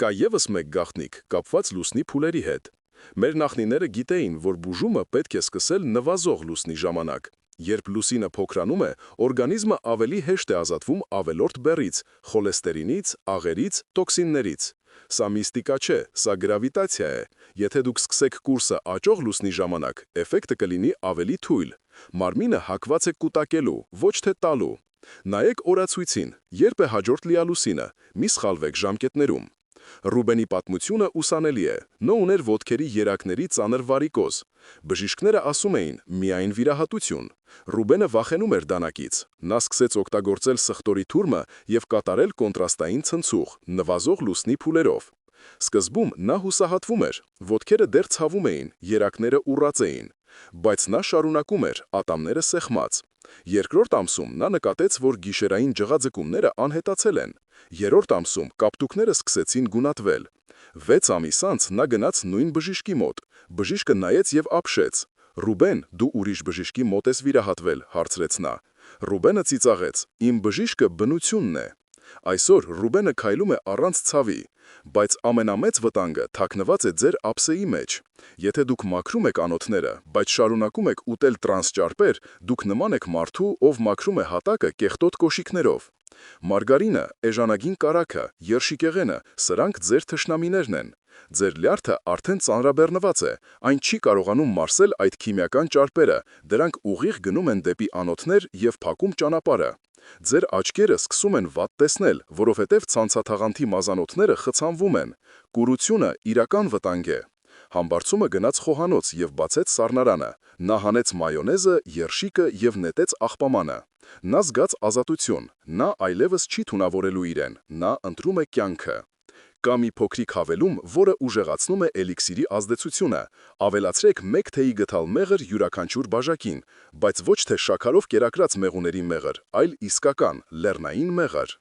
B: Կա եւս մեկ գաղտնիք, կապված լուսնի փուլերի հետ։ Մեր նախնիները գիտեին, որ բուժումը պետք է սկսել նվազող լուսնի ժամանակ։ Երբ լուսինը փոքրանում է, օրգանիզմը ավելի հեշտ է ազատվում ավելորդ բեռից, խոլեստերինից, աղերից, տոքսիններից։ Սա միստիկա չէ, սա գրավիտացիա է։ Եթե դուք սկսեք կուրսը աճող լուսնի ժամանակ, էֆեկտը կլինի ավելի թույլ։ Մարմինը հակված է կուտակելու, ոչ թե տալու։ Նայեք օրացույցին, երբ է հաջորդ լիալուսինը, մի սխալվեք ժամկետներում։ Ռուբենի պատմությունը ուսանելի է։ Նա ուներ ոտքերի երակների ծանր վարիկոզ։ Բժիշկները ասում էին՝ միայն վիրահատություն։ Ռուբենը վախենում էր դանակից։ Նա սկսեց օգտագործել սխտորի թուրմը եւ կատարել կոնտրաստային ցնցուղ, նվազող լուսնի փուլերով։ Սկզբում նա հուսահատվում էր, ոտքերը դեռ ցավում էին, երակները ուռած էին, բայց նա շարունակում էր, ատամները սեղմած։ Երկրորդ ամսում նա նկատեց, որ գիշերային ջղաձգումները անհետացել են։ Երրորդ ամսում կապտուկները սկսեցին գունատվել։ 6 ամիս անց նա գնաց նույն բժիշկի մոտ։ Բժիշկը նայեց եւ ապշեց։ Ռուբեն, դու ուրիշ բժիշկի մոտ ես վիրահատվել, հարցրեց նա։ Ռուբենը ծիծաղեց. Իմ բժիշկը բնությունն է։ Այսօր Ռուբենը քայլում է առանց ցավի, բայց ամենամեծ վտանգը թաքնված է ձեր ափսեի մեջ։ Եթե դուք մաքրում եք անոթները, բայց շարունակում եք ուտել տրանս ճարպեր, դուք նման եք մարդու, ով մաքրում է հատակը կեղտոտ կոշիկներով։ Մարգարինը, էժանագին կարագը, երշիկեղենը, սրանք ձեր թշնամիներն են։ Ձեր լյարդը արդեն ծանրաբեռնված է, այն չի կարողանում մարսել այդ քիմիական ճարպերը, դրանք ուղիղ գնում են դեպի անոթներ եւ փակում ճանապարհը։ Ձեր աչքերը սկսում են վատ տեսնել, որովհետև ցանցաթաղանթի մազանոթները խցանվում են։ Կուրությունը իրական վտանգ է։ Համբարձումը գնաց խոհանոց եւ բացեց սառնարանը։ Նա հանեց մայոնեզը, երշիկը եւ նետեց աղբամանը։ Նա զգաց ազատություն։ Նա այլևս չի թունավորելու իրեն։ Նա ընտրում է կյանքը։ Կա մի փոքրիկ հավելում, որը ուժեղացնում է էլիքսիրի ազդեցությունը։ Ավելացրեք 1 թեյի գթալ մեղր յուրաքանչյուր բաժակին, բայց ոչ թե շաքարով կերակրած մեղուների մեղր, այլ իսկական, լեռնային մեղր։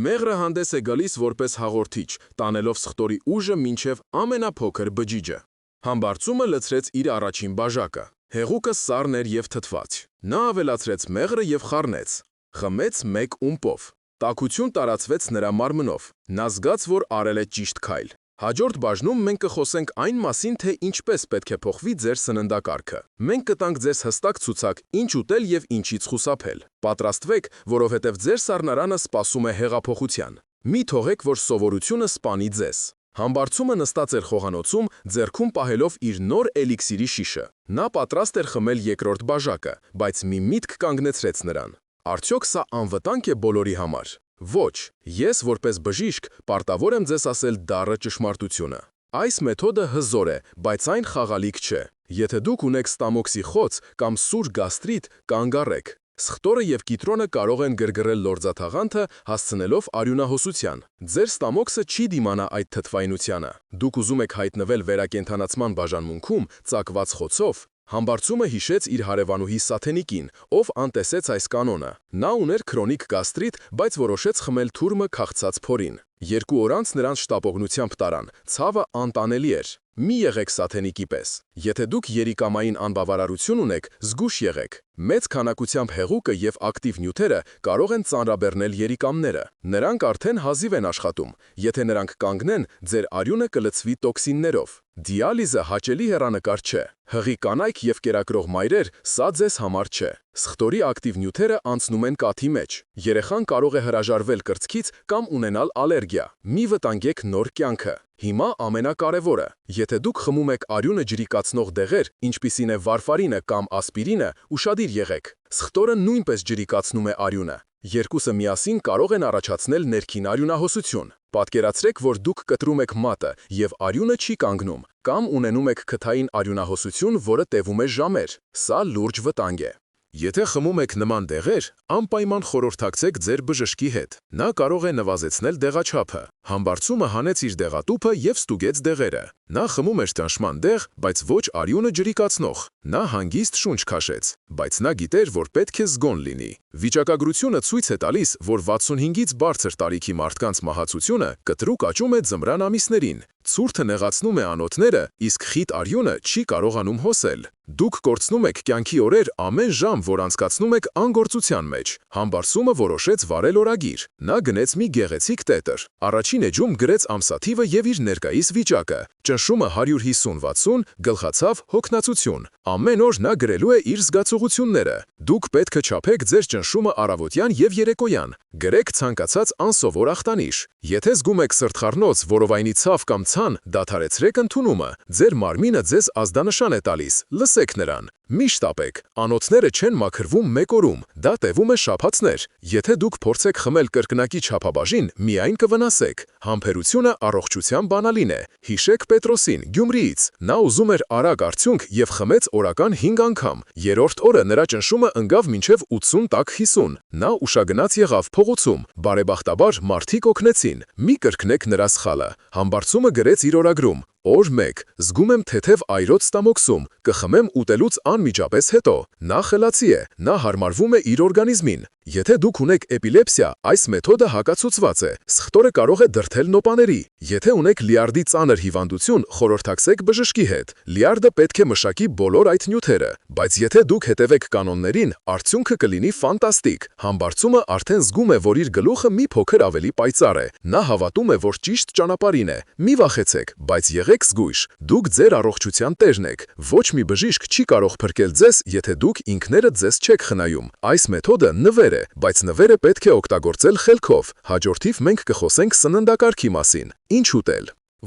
B: Մեղրը հանդես է գալիս որպես հաղորդիչ, տանելով սխտորի ուժը մինչև ամենափոքր բջիջը։ Համբարձումը լցրեց իր առաջին բաժակը։ Հեղուկը սառն էր եւ թթված։ Նա ավելացրեց մեղրը եւ խառնեց։ Խմեց 1 ումպով։ Տաքություն տարածվեց նրա մարմնով։ Նա զգաց, որ արել է ճիշտ քայլ։ Հաջորդ բաժնում մենք կխոսենք այն մասին, թե ինչպես պետք է փոխվի ձեր սննդակարգը։ Մենք կտանք ձեզ հստակ ցուցակ, ինչ ուտել եւ ինչից խուսափել։ Պատրաստվեք, որովհետեւ ձեր սառնարանը սպասում է հեղափոխության։ Մի թողեք, որ սովորությունը սպանի ձեզ։ Համբարձումը նստած էր խոհանոցում, ձեռքում պահելով իր նոր էլիքսիրի շիշը։ Նա պատրաստ էր խմել երկրորդ բաժակը, բայց մի միտք կանգնեցրեց նրան։ Արդյոք սա անվտանգ է բոլորի համար։ Ոչ, ես որպես բժիշկ պարտավոր եմ ձեզ ասել դառը ճշմարտությունը։ Այս մեթոդը հզոր է, բայց այն խաղալիք չէ։ Եթե դուք ունեք ստամոքսի խոց կամ սուր գաստրիտ, կանգ առեք։ Սխտորը եւ կիտրոնը կարող են գրգռել լորձաթաղանթը, հասցնելով արյունահոսության։ Ձեր ստամոքսը չի դիմանա այդ թթվայնությանը։ Դուք ուզում եք հայտնվել վերակենդանացման բաժանմունքում, ծակված խոցով։ Համբարձումը հիշեց իր հարևանուհի Սաթենիկին, ով անտեսեց այս կանոնը։ Նա ուներ քրոնիկ գաստրիտ, բայց որոշեց խմել թուրմը քաղցած փորին։ 2 օր անց նրանց շտապօգնությամբ տարան։ Ցավը անտանելի էր։ Մի եղեք Սաթենիկի պես։ Եթե դուք երիկամային անբավարարություն ունեք, զգուշ եղեք։ Մեծ քանակությամբ հեղուկը եւ ակտիվ նյութերը կարող են ծանրաբեռնել երիկամները։ Նրանք արդեն հազիվ են աշխատում։ Եթե նրանք կանգնեն, ձեր արյունը կլցվի տոքսիններով։ Դիալիզը հաճելի հեռանկար չէ։ Հղի կանայք եւ կերակրող մայրեր, սա ձեզ համար չէ։ Սխտորի ակտիվ նյութերը անցնում են կաթի մեջ։ Երեխան կարող է հրաժարվել կրծքից կամ ունենալ ալերգիա։ Մի վտանգեք նոր կյանքը։ Հիմա ամենակարևորը։ Եթե դուք խմում եք արյունը ջրիկացնող դեղեր, ինչպիսին է վարֆարինը կամ ասպիրինը, ուշադիր եղեք։ Սխտորը նույնպես ջրիկացնում է արյունը։ Երկուսը միասին կարող են առաջացնել ներքին արյունահոսություն։ Պատկերացրեք, որ դուք կտրում եք մատը եւ արյունը չի կանգնում, կամ ունենում եք քթային արյունահոսություն, որը տևում է ժամեր։ Սա լուրջ վտանգ է։ Եթե խմում եք նման դեղեր, անպայման խորհրդակցեք ձեր բժշկի հետ։ Նա կարող է նվազեցնել դեղաչափը։
A: Համբարձումը հանեց իր դեղատուփը եւ ստուգեց դեղերը։ Նա խմում էր ճնշման դեղ, բայց ոչ արյունը ջրիկացնող։ Նա հանգիստ շունչ քաշեց, բայց նա գիտեր, որ պետք է զգոն լինի։ Վիճակագրությունը ցույց է տալիս, որ 65-ից բարձր տարիքի մարդկանց մահացությունը կտրուկ աճում է ձմռան ամիսներին։ Ցուրտը նեղացնում է անոթները, իսկ խիտ արյունը չի կարողանում հոսել։ Դուք կորցնում եք կյանքի օրեր ամեն ժամ, որ անցկացնում եք անգործության մեջ։ Համբարձումը որոշեց վարել օրագիր։ Նա գնեց մի գեղեցիկ տետր։ Առաջին էջում գրեց ամսաթիվը եւ իր ներկայիս վիճակը։ Ճնշումը 150-60, գլխացավ հոգնածություն։ Ամեն օր նա գրելու է իր զգացողությունները։ Դուք պետք է չափեք ձեր ճնշումը առավոտյան եւ երեկոյան։ Գրեք ցանկացած անսովոր ախտանիշ։ Եթե զգում եք սրտխառնոց, որովայնի ցավ կամ ցան, դադարեցրեք ընդունումը։ Ձեր մարմինը ձեզ ազդանշան է տալիս։ Լսեք նրան։ Միշտ ապեք։ Անոթները չեն մաքրվում մեկ օրում։ Դա տևում է շաբաթներ։ Եթե դուք փորձեք խմել կրկնակի չափաբաժին, միայն կվնասեք։ Համբերությունը առողջության բանալին է։ Հիշեք Պետրոսին, Գյումրիից։ Նա ուզում էր արագ արդյունք եւ խմեց օրական 5 անգամ։ Երրորդ օրը նրա ճնշումը ընկավ մինչև 80 տակ 50։ Նա ուշագնաց եղավ փողոցում։ Բարեբախտաբար մարդիկ օգնեցին։ Մի կրկնեք նրա սխալը։ Համբարձումը գրեց իր օրագրում. Օր 1. Զգում եմ թեթև այրոց ստամոքսում, կխմեմ ուտելուց անմիջապես հետո։ Նա խելացի է, նա հարմարվում է իր օրգանիզմին։ Եթե դուք ունեք էպիլեպսիա, այս մեթոդը հակացուցված է։ Սխտորը կարող է դրդել նոպաների։ Եթե ունեք լյարդի ծանր հիվանդություն, խորհրդակցեք բժշկի հետ։ Լյարդը պետք է մշակի բոլոր այդ նյութերը, բայց եթե դուք հետևեք կանոններին, արդյունքը կլինի ֆանտաստիկ։ Համբարձումը արդեն զգում է, որ իր գլուխը մի փոքր ավելի պայծառ է։ Նա հավատում է, որ ճիշտ ճանապարհին է։ Մի վախեցեք, բայց եղեք զգույշ։ Դուք ձեր առողջության տերն եք։ Ոչ մի բժիշկ չի կարող փրկել ձեզ, եթե դուք ինքներդ ձեզ չեք խնայում։ Այս մեթոդը նվեր է, բայց նվերը պետք է օգտագործել խելքով։ Հաջորդիվ մենք կխոսենք սննդակարգի մասին։ Ինչ ուտել։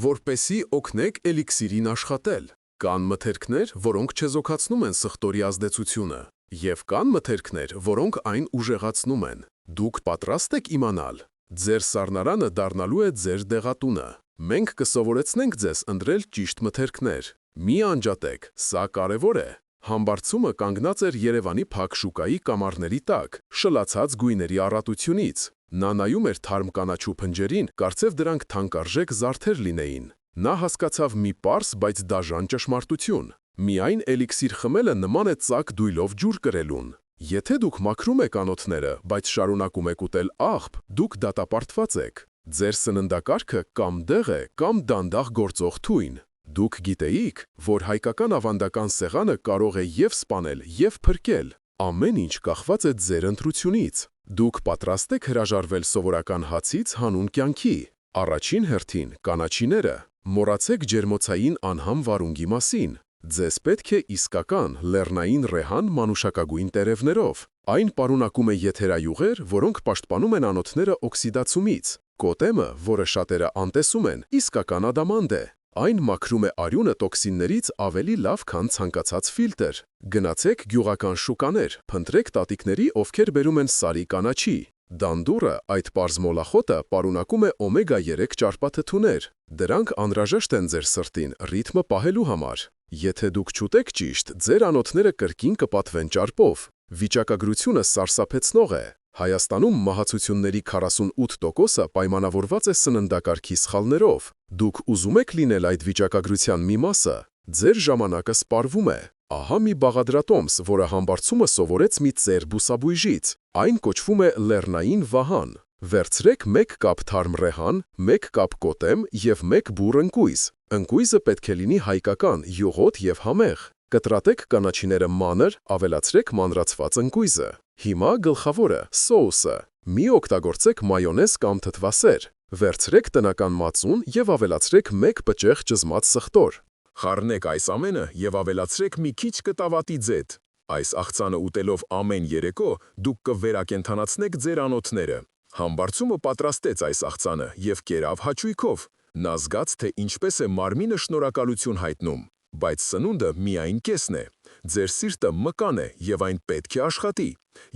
C: Որպեսզի օգնեք էլիքսիրին աշխատել։ Կան մթերքներ, որոնք չեզոքացնում են սխտորի ազդեցությունը, եւ կան մթերքներ, որոնք այն ուժեղացնում են։ Դուք պատրաստ եք իմանալ։ Ձեր սառնարանը դառնալու է ձեր դեղատունը։ Մենք կսովորեցնենք ձեզ ընտրել ճիշտ մթերքներ։ Մի անջատեք, սա կարևոր է։ Համբարձումը կանգնած էր Երևանի փակ շուկայի կամարների տակ, շլացած գույների առատությունից։ Նա նայում էր թարմ կանաչու փնջերին, կարծև դրանք թանկարժեք զարդեր լինեին։ Նա հասկացավ մի պարզ, բայց դաժան ճշմարտություն։ Միայն էլիքսիր խմելը նման է ծակ դույլով ջուր կրելուն։ Եթե դուք մաքրում եք անոթները, բայց շարունակում եք ուտել աղբ, դուք դատապարտված եք։ Ձեր սննդակարգը կամ դեղ է, կամ դանդաղ գործող թույն։ Դուք գիտեիք, որ հայկական ավանդական սեղանը կարող է եւ սպանել, եւ փրկել։ Ամեն ինչ կախված է ձեր ընտրությունից։ Դուք պատրաստ եք հրաժարվել սովորական հացից հանուն կյանքի։ Առաջին հերթին կանաչիները։ Մոռացեք ջերմոցային անհամ վարունգի մասին։ Ձեզ պետք է իսկական լեռնային ռեհան մանուշակագույն տերևներով։ Այն պարունակում է եթերայուղեր, որոնք պաշտպանում են անոթները օքսիդացումից։ Կոտեմը, որը շատերը անտեսում են, իսկական ադամանդ է։ Այն մաքրում է արյունը տոքսիններից ավելի լավ, քան ցանկացած ֆիլտր։ Գնացեք գյուղական շուկաներ, փնտրեք տատիկների, ովքեր բերում են սարի կանաչի։ Դանդուրը, այդ պարզ մոլախոտը, պարունակում է օմեգա 3 ճարպաթթուներ։ Դրանք անհրաժեշտ են ձեր սրտին ռիթմը պահելու համար։ Եթե դուք չուտեք ճիշտ, ձեր անոթները կրկին կպատվեն ճարպով։ Վիճակագրությունը սարսափեցնող է։ Հայաստանում մահացությունների 48%-ը պայմանավորված է սննդակարգի սխալներով։ Դուք ուզում եք լինել այդ վիճակագրության մի մասը։ Ձեր ժամանակը սպառվում է։ Ահա մի բաղադրատոմս, որը համբարձումը սովորեց մի ծեր բուսաբույժից։ Այն կոչվում է լեռնային վահան։ Վերցրեք 1 կապ թարմ ռեհան, 1 կապ կոտեմ եւ 1 բուռ ընկույզ։ Ընկույզը պետք է լինի հայկական, յուղոտ եւ համեղ։ Կտրատեք կանաչիները մանր, ավելացրեք մանրացված ընկույզը։ Հիմա գլխավորը՝ սոուսը։ Մի օգտագործեք մայոնեզ կամ թթվասեր։ Վերցրեք տնական մածուն եւ ավելացրեք 1 պճեղ ճզմած սխտոր։
A: Խառնեք այս ամենը եւ ավելացրեք մի քիչ կտավատի ձետ։ Այս աղցանը ուտելով ամեն երեկո դուք կվերակենդանացնեք ձեր անոթները։ Համբարձումը պատրաստեց այս աղցանը եւ կերավ հաճույքով։ Նա զգաց, թե ինչպես է մարմինը շնորհակալություն հայտնում։ Բայց սնունդը միայն կեսն է։ Ձեր սիրտը մկան է եւ այն պետք է աշխատի։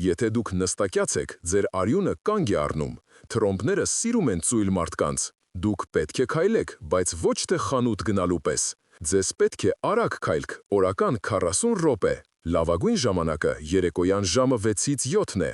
A: Եթե դուք նստակյաց եք, ձեր արյունը կանգ է առնում։ Թրոմբները սիրում են ծույլ մարդկանց։ Դուք պետք է քայլեք, բայց ոչ թե խանութ գնալու պես։ Ձեզ պետք է արագ քայլք, օրական 40 րոպե։ Լավագույն ժամանակը երեկոյան ժամը 6-ից 7-ն է։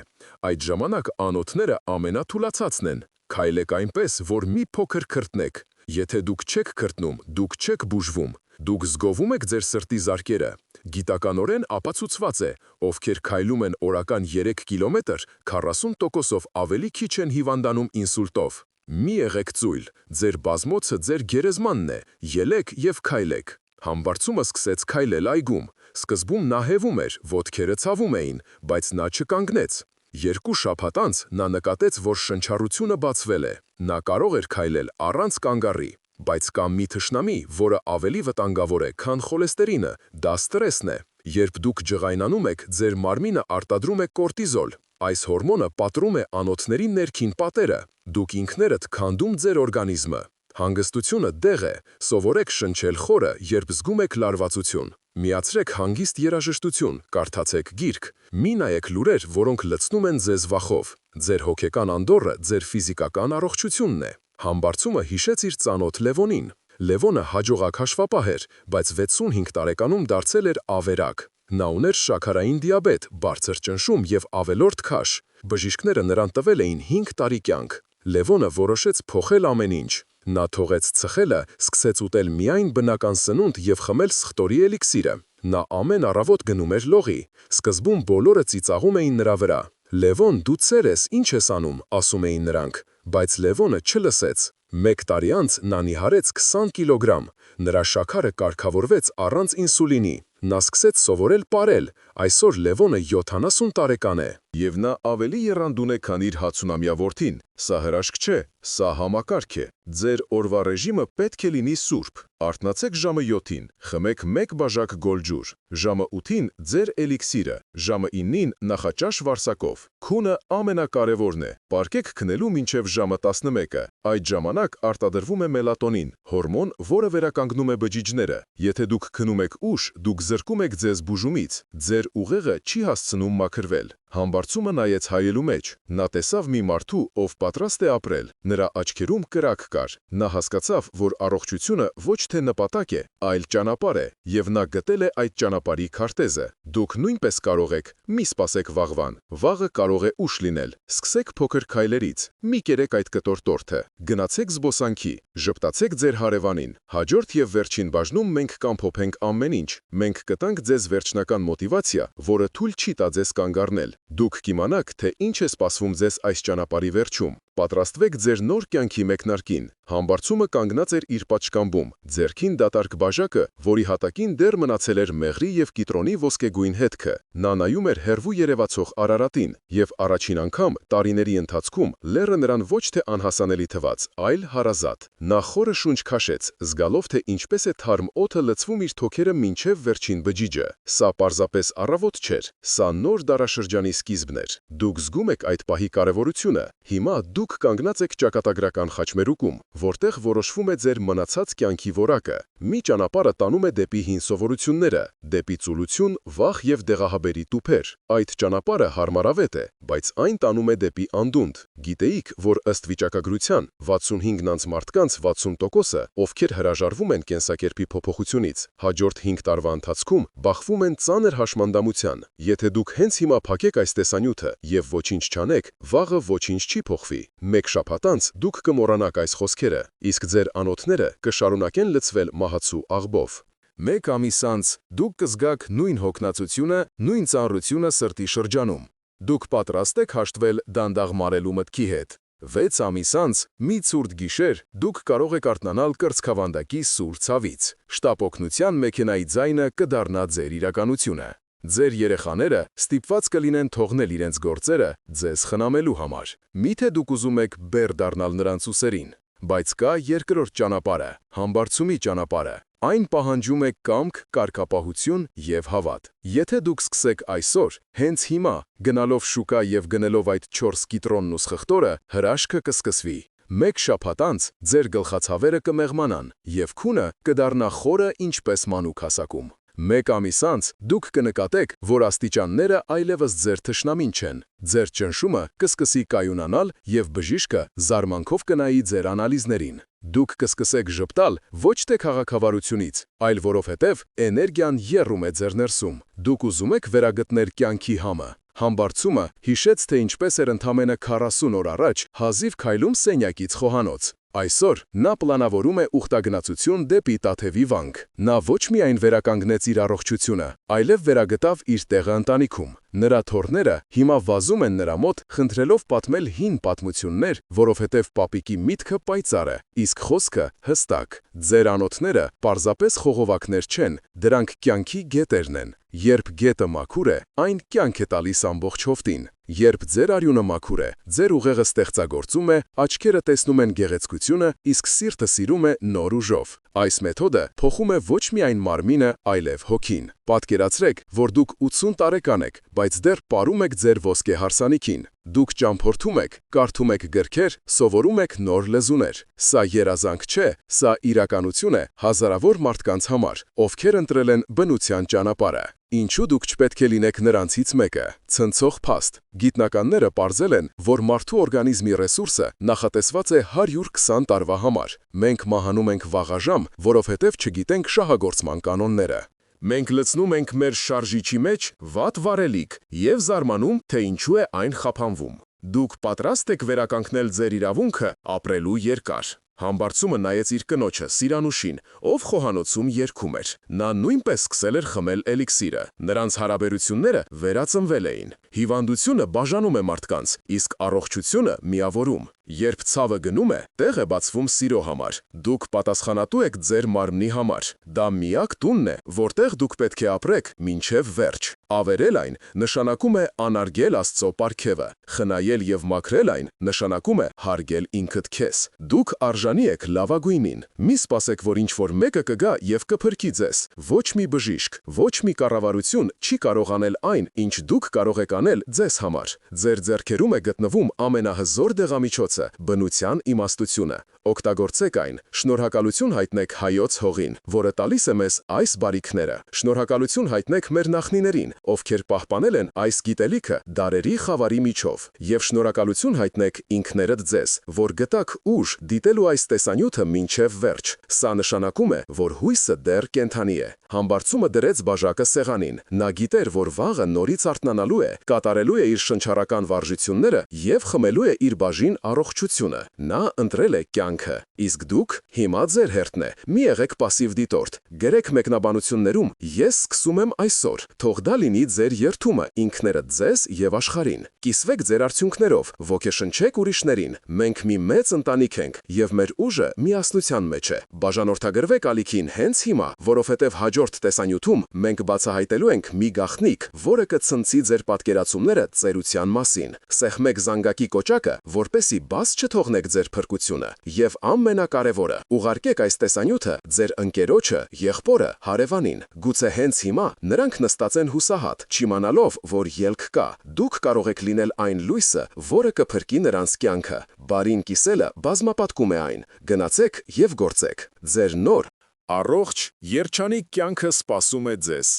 A: Այդ ժամանակ անոթները ամենաթուլացածն են։ Քայլեք այնպես, որ մի փոքր քրտնեք։ Եթե դուք չեք քրտնում, դուք չեք բուժվում։ Դուք զգովում եք ձեր սրտի զարկերը։ Գիտականորեն ապացուցված է, ովքեր քայլում են օրական 3 կիլոմետր, 40%-ով ավելի քիչ են հիվանդանում ինսուլտով։ Մի եղեք ծույլ, ձեր բազմոցը ձեր գերեզմանն է, ելեք և քայլեք։ Համբարձումը սկսեց քայլել այգում։ Սկզբում նա հևում էր, ոտքերը ցավում էին, բայց նա չկանգնեց։ 2 շաբաթ անց նա նկատեց, որ շնչառությունը բացվել է։ Նա կարող էր քայլել առանց կանգառի։ Բայց կա մի թշնամի, որը ավելի վտանգավոր է, քան խոլեստերինը, դա ստրեսն է։ Երբ դուք ջղայնանում եք, ձեր մարմինը արտադրում է կորտիզոլ։ Այս հորմոնը պատռում է անոթների ներքին պատերը։ Դուք ինքներդ քանդում ձեր օրգանիզմը։ Հանգստությունը դեղ է, սովորեք շնչել խորը, երբ զգում եք լարվածություն։ Միացրեք հանգիստ երաժշտություն, կարդացեք գիրք։ Մի նայեք լուրեր, որոնք լցնում են ձեզ վախով։ Ձեր հոգեկան անդոռը ձեր ֆիզիկական առողջությունն է։ Համբարձումը հիշեց իր ծանոթ Լևոնին։ Լևոնը հաջողակ հաշվապահ էր, բայց 65 տարեկանում դարձել էր ավերակ։ Նա ուներ շաքարային դիաբետ, բարձր ճնշում և ավելորդ քաշ։ Բժիշկները նրան տվել էին 5 տարի կյանք։ Լևոնը որոշեց փոխել ամեն ինչ։ Նա թողեց ծխելը, սկսեց ուտել միայն բնական սնունդ և խմել սխտորի էլիքսիրը։ Նա ամեն առավոտ գնում էր լողի։ Սկզբում բոլորը ծիծաղում էին նրա վրա։ Լևոն, դու ծեր ես, ինչ ես անում, ասում էին նրանք։ Բայց Լևոնը չլսեց։ 1 տարի անց նա նիհարեց 20 կիլոգրամ։ Նրա շաքարը կարգավորվեց առանց ինսուլինի։ Նա սկսեց սովորել պարել։ Այսօր Լևոնը 70 տարեկան է։ Եվ նա ավելի եռանդուն է, քան իր 60-ամյա որդին։ Սա հրաշք չէ, սա համակարգ է։ Ձեր օրվա ռեժիմը պետք է լինի սուրբ։ Արթնացեք ժամը 7-ին, խմեք 1 բաժակ գոլջուր, ժամը 8-ին ձեր էլիքսիրը, ժամը 9-ին նախաճաշ վարսակով։ Քունը ամենակարևորն է։ Պարկեք քնելու մինչև ժամը 11-ը։ Այդ ժամանակ արտադրվում է մելատոնին, հորմոն, որը վերականգնում է բջիջները։ Եթե դուք քնում եք ուշ, դուք զրկում եք ձեզ բուժումից։ Ձեր ուղեղը չի հասցնում մաքրվել։ Համբարձումը նայեց հայելու մեջ։ Նա տեսավ մի մարդու, ով պատրաստ է ապրել։ Նրա աչքերում կրակ կար։ Նա հասկացավ, որ առողջությունը ոչ թե նպատակ է, այլ ճանապարհ է, եւ նա գտել է այդ ճանապարհի քարտեզը։ Դուք նույնպես կարող եք, մի սպասեք վաղվան։ Վաղը կարող է ուշ լինել։ Սկսեք փոքր քայլերից։ Մի կերեք այդ կտոր տորթը։ Գնացեք զբոսանքի։ Ժպտացեք ձեր հարևանին։ Հաջորդ եւ վերջին բաժնում մենք կամփոփենք ամեն ինչ։ Մենք կտանք ձեզ վերջնական մոտիվացիա, որը թույլ չի տա ձեզ կանգ առնել։ Դուք կիմանաք, թե ինչ է սպասվում ձեզ այս ճանապարհի վերջում։ Պատրաստվեք ձեր նոր կյանքի մեկնարկին։ Համբարձումը կանգնած էր իր պատշգամբում, ձեռքին դատարկ բաժակը, որի հատակին դեռ մնացել էր մեղրի և կիտրոնի ոսկեգույն հետքը։ Նա նայում էր հեռվու երևացող Արարատին, և առաջին անգամ տարիների ընթացքում լեռը նրան ոչ թե անհասանելի թվաց, այլ հարազատ։ Նա խորը շունչ քաշեց, զգալով, թե ինչպես է թարմ օդը լցվում իր թոքերը մինչև վերջին բջիջը։ Սա պարզապես առավոտ չէր, սա նոր դարաշրջանի սկիզբն էր։ Դուք զգում եք այդ պահի կարևորությունը։ Հիմա դուք կանգնած եք ճակատագրական խաչմերուկում, որտեղ որոշվում է ձեր մնացած կյանքի որակը։ Մի ճանապարհը տանում է դեպի հին սովորությունները, դեպի ծուլություն, վախ և դեղահաբերի տուփեր։ Այդ ճանապարհը հարմարավետ է, բայց այն տանում է դեպի անդունդ։ Գիտեիք, որ ըստ վիճակագրության 65-նանց մարդկանց 60%-ը, ովքեր հրաժարվում են կենսակերպի փոփոխությունից, հաջորդ 5 տարվա ընթացքում բախվում են ծանր հաշմանդամության։ Եթե դուք հենց հիմա փակեք այս տեսանյութը և ոչինչ չանեք, վաղը ոչինչ չի փոխվի։ 1 շաբաթ անց դուք կմոռանաք այս խոսքերը, իսկ ձեր անոթները կշարունակեն լցվել մահացու աղբով։ 1 ամիս անց դուք կզգաք նույն հոգնածությունը, նույն ծանրությունը սրտի շրջանում։ Դուք պատրաստ եք հաշտվել դանդաղ մարելու մտքի հետ։ 6 ամիս անց մի ցուրտ գիշեր դուք կարող եք արթնանալ կրծքավանդակի սուր ցավից։ Շտապօգնության մեքենայի ձայնը կդառնա ձեր իրականությունը։ Ձեր երեխաները ստիպված կլինեն թողնել իրենց գործերը ձեզ խնամելու համար։ Միթե դուք ուզում եք բեռ դառնալ նրանց ուսերին։ Բայց կա երկրորդ ճանապարհը, համբարձումի ճանապարհը։ Այն պահանջում է կամք, կարգապահություն և հավատ։ Եթե դուք սկսեք այսօր, հենց հիմա, գնալով շուկա և գնելով այդ 4 կիտրոնն ու սխտորը, հրաշքը կսկսվի։ 1 շաբաթ անց ձեր գլխացավերը կմեղմանան, և քունը կդառնա խորը ինչպես մանուկ հասակում։ 1 ամիս անց դուք կնկատեք, որ աստիճանները այլևս ձեր թշնամին չեն։ Ձեր ճնշումը կսկսի կայունանալ և բժիշկը զարմանքով կնայի ձեր անալիզներին։ Դուք կսկսեք ժպտալ ոչ թե քաղաքավարությունից, այլ որովհետև էներգիան եռում է ձեր ներսում։ Դուք ուզում եք վերագտնել կյանքի համը։
B: Համբարձումը հիշեց, թե ինչպես էր ընդամենը 40 օր առաջ հազիվ քայլում սենյակից խոհանոց։ Այսօր նա պլանավորում է ուխտագնացություն դեպի Տաթևի վանք։ Նա ոչ միայն վերականգնեց իր առողջությունը, այլև վերագտավ իր տեղը ընտանիքում։ Նրա թոռները հիմա վազում են նրա մոտ, խնդրելով պատմել հին պատմություններ, որովհետև պապիկի միտքը պայծառ է, իսկ խոսքը հստակ։ Ձեր անոթները պարզապես խողովակներ չեն, դրանք կյանքի գետերն են։ Երբ գետը մաքուր է, այն կյանք է տալիս ամբողջ հովտին։ Երբ ձեր արյունը մաքուր է, ձեր ուղեղը ստեղծագործում է, աչքերը տեսնում են գեղեցկությունը, իսկ սիրտը սիրում է նոր ուժով։ Այս մեթոդը փոխում է ոչ միայն մարմինը, այլև հոգին։ Պատկերացրեք, որ դուք 80 տարեկան եք, բայց դեռ պարում եք ձեր ոսկե հարսանիքին։ Դուք ճամփորդում եք, կարդում եք գրքեր, սովորում եք նոր լեզուներ։ Սա երազանք չէ, սա իրականություն է հազարավոր մարդկանց համար, ովքեր ընտրել են բնության ճանապարհը։ Ինչու դուք չպետք է լինեք նրանցից մեկը։ Ցնցող փաստ։ Գիտնականները պարզել են, որ մարդու օրգանիզմի ռեսուրսը նախատեսված է 120 տարվա համար։ Մենք մահանում ենք վաղաժամ, որովհետև չգիտենք շահագործման կանոնները։
A: Մենք լցնում ենք մեր շարժիչի մեջ վատ վարելիք և զարմանում, թե ինչու է այն խափանվում։ Դուք պատրաստ եք վերականգնել ձեր իրավունքը ապրելու երկար։ Համբարձումը նայեց իր կնոջը, Սիրանուշին, ով խոհանոցում երգում էր։ Նա նույնպես սկսել էր խմել էլիքսիրը։ Նրանց հարաբերությունները վերածնվել էին։ Հիվանդությունը բաժանում է մարդկանց, իսկ առողջությունը միավորում։ Երբ ցավը գնում է, տեղ է բացվում սիրո համար։ Դուք պատասխանատու եք ձեր մարմնի համար։ Դա միակ տունն է, որտեղ դուք պետք է ապրեք մինչև վերջ։ Ավերել այն նշանակում է անարգել Աստծո պարգևը։ Խնայել և մաքրել այն նշանակում է հարգել ինքդ քեզ։ Դուք արժանի եք լավագույնին։ Մի սպասեք, որ ինչ-որ մեկը կգա և կփրկի ձեզ։ Ոչ մի բժիշկ, ոչ մի կառավարություն չի կարող անել այն, ինչ դուք կարող եք անել ձեզ համար։ Ձեր ձեռքերում է գտնվում ամենահզոր դեղամիջոցը՝ բնության իմաստությունը։ Օգտագործեք այն։ Շնորհակալություն հայտնեք Հայոց հողին, որը տալիս է մեզ այս բարիքները։ Շնորհակալություն հայտնեք մեր նախնիներին, ովքեր պահպանել են այս գիտելիքը դարերի խավարի միջով։ Եվ շնորհակալություն հայտնեք ինքներդ ձեզ, որ գտաք ուժ դիտելու այս տեսանյութը մինչև վերջ։ Սա նշանակում է, որ հույսը դեռ կենդանի է։ Համբարձումը դրեց բաժակը սեղանին։ Նա գիտեր, որ վաղը նորից արթնանալու է, կատարելու է իր շնչառական վարժությունները և խմելու է իր բաժին առողջությունը։ Նա ընտրել է կյանքը։ Իսկ դուք հիմա ձեր հերթն է։ Մի եղեք պասիվ դիտորդ։ Գրեք մեկնաբանություններում «Ես սկսում եմ այսօր»։ Թող դա լինի ձեր երդումը ինքներդ ձեզ և աշխարհին։ Կիսվեք ձեր արդյունքներով, ոգեշնչեք ուրիշներին։ Մենք մի մեծ ընտանիք ենք, և մեր ուժը միասնության մեջ է։ Բաժանորդագրվեք ալիքին հենց հիմա, որովհետև հաջորդ տեսանյութում մենք բացահայտելու ենք մի գաղտնիք, որը կցնցի ձեր պատկերացումները ծերության մասին։ Սեղմեք զանգակի կոճակը, որպեսզի բաց չթողնեք ձեր փրկությունը։ Եվ ամենակարևորը, ուղարկեք այս տեսանյութը ձեր ընկերոջը, եղբորը, հարևանին։ Գուցե հենց հիմա նրանք նստած են հուսահատ, չիմանալով, որ ելք կա։ Դուք կարող եք լինել այն լույսը, որը կփրկի նրանց կյանքը։ Բարին կիսելը բազմապատկում է այն։ Գնացեք և գործեք։ Ձեր նոր, առողջ, երջանիկ կյանքը սպասում է ձեզ։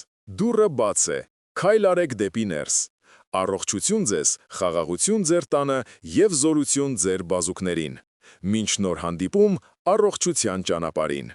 A: Դուռը բաց է։ Քայլ արեք դեպի ներս։ Առողջություն ձեզ, խաղաղություն ձեր տանը և զորություն ձեր բազուկներին։ Մինչ նոր հանդիպում, առողջության ճանապարհին։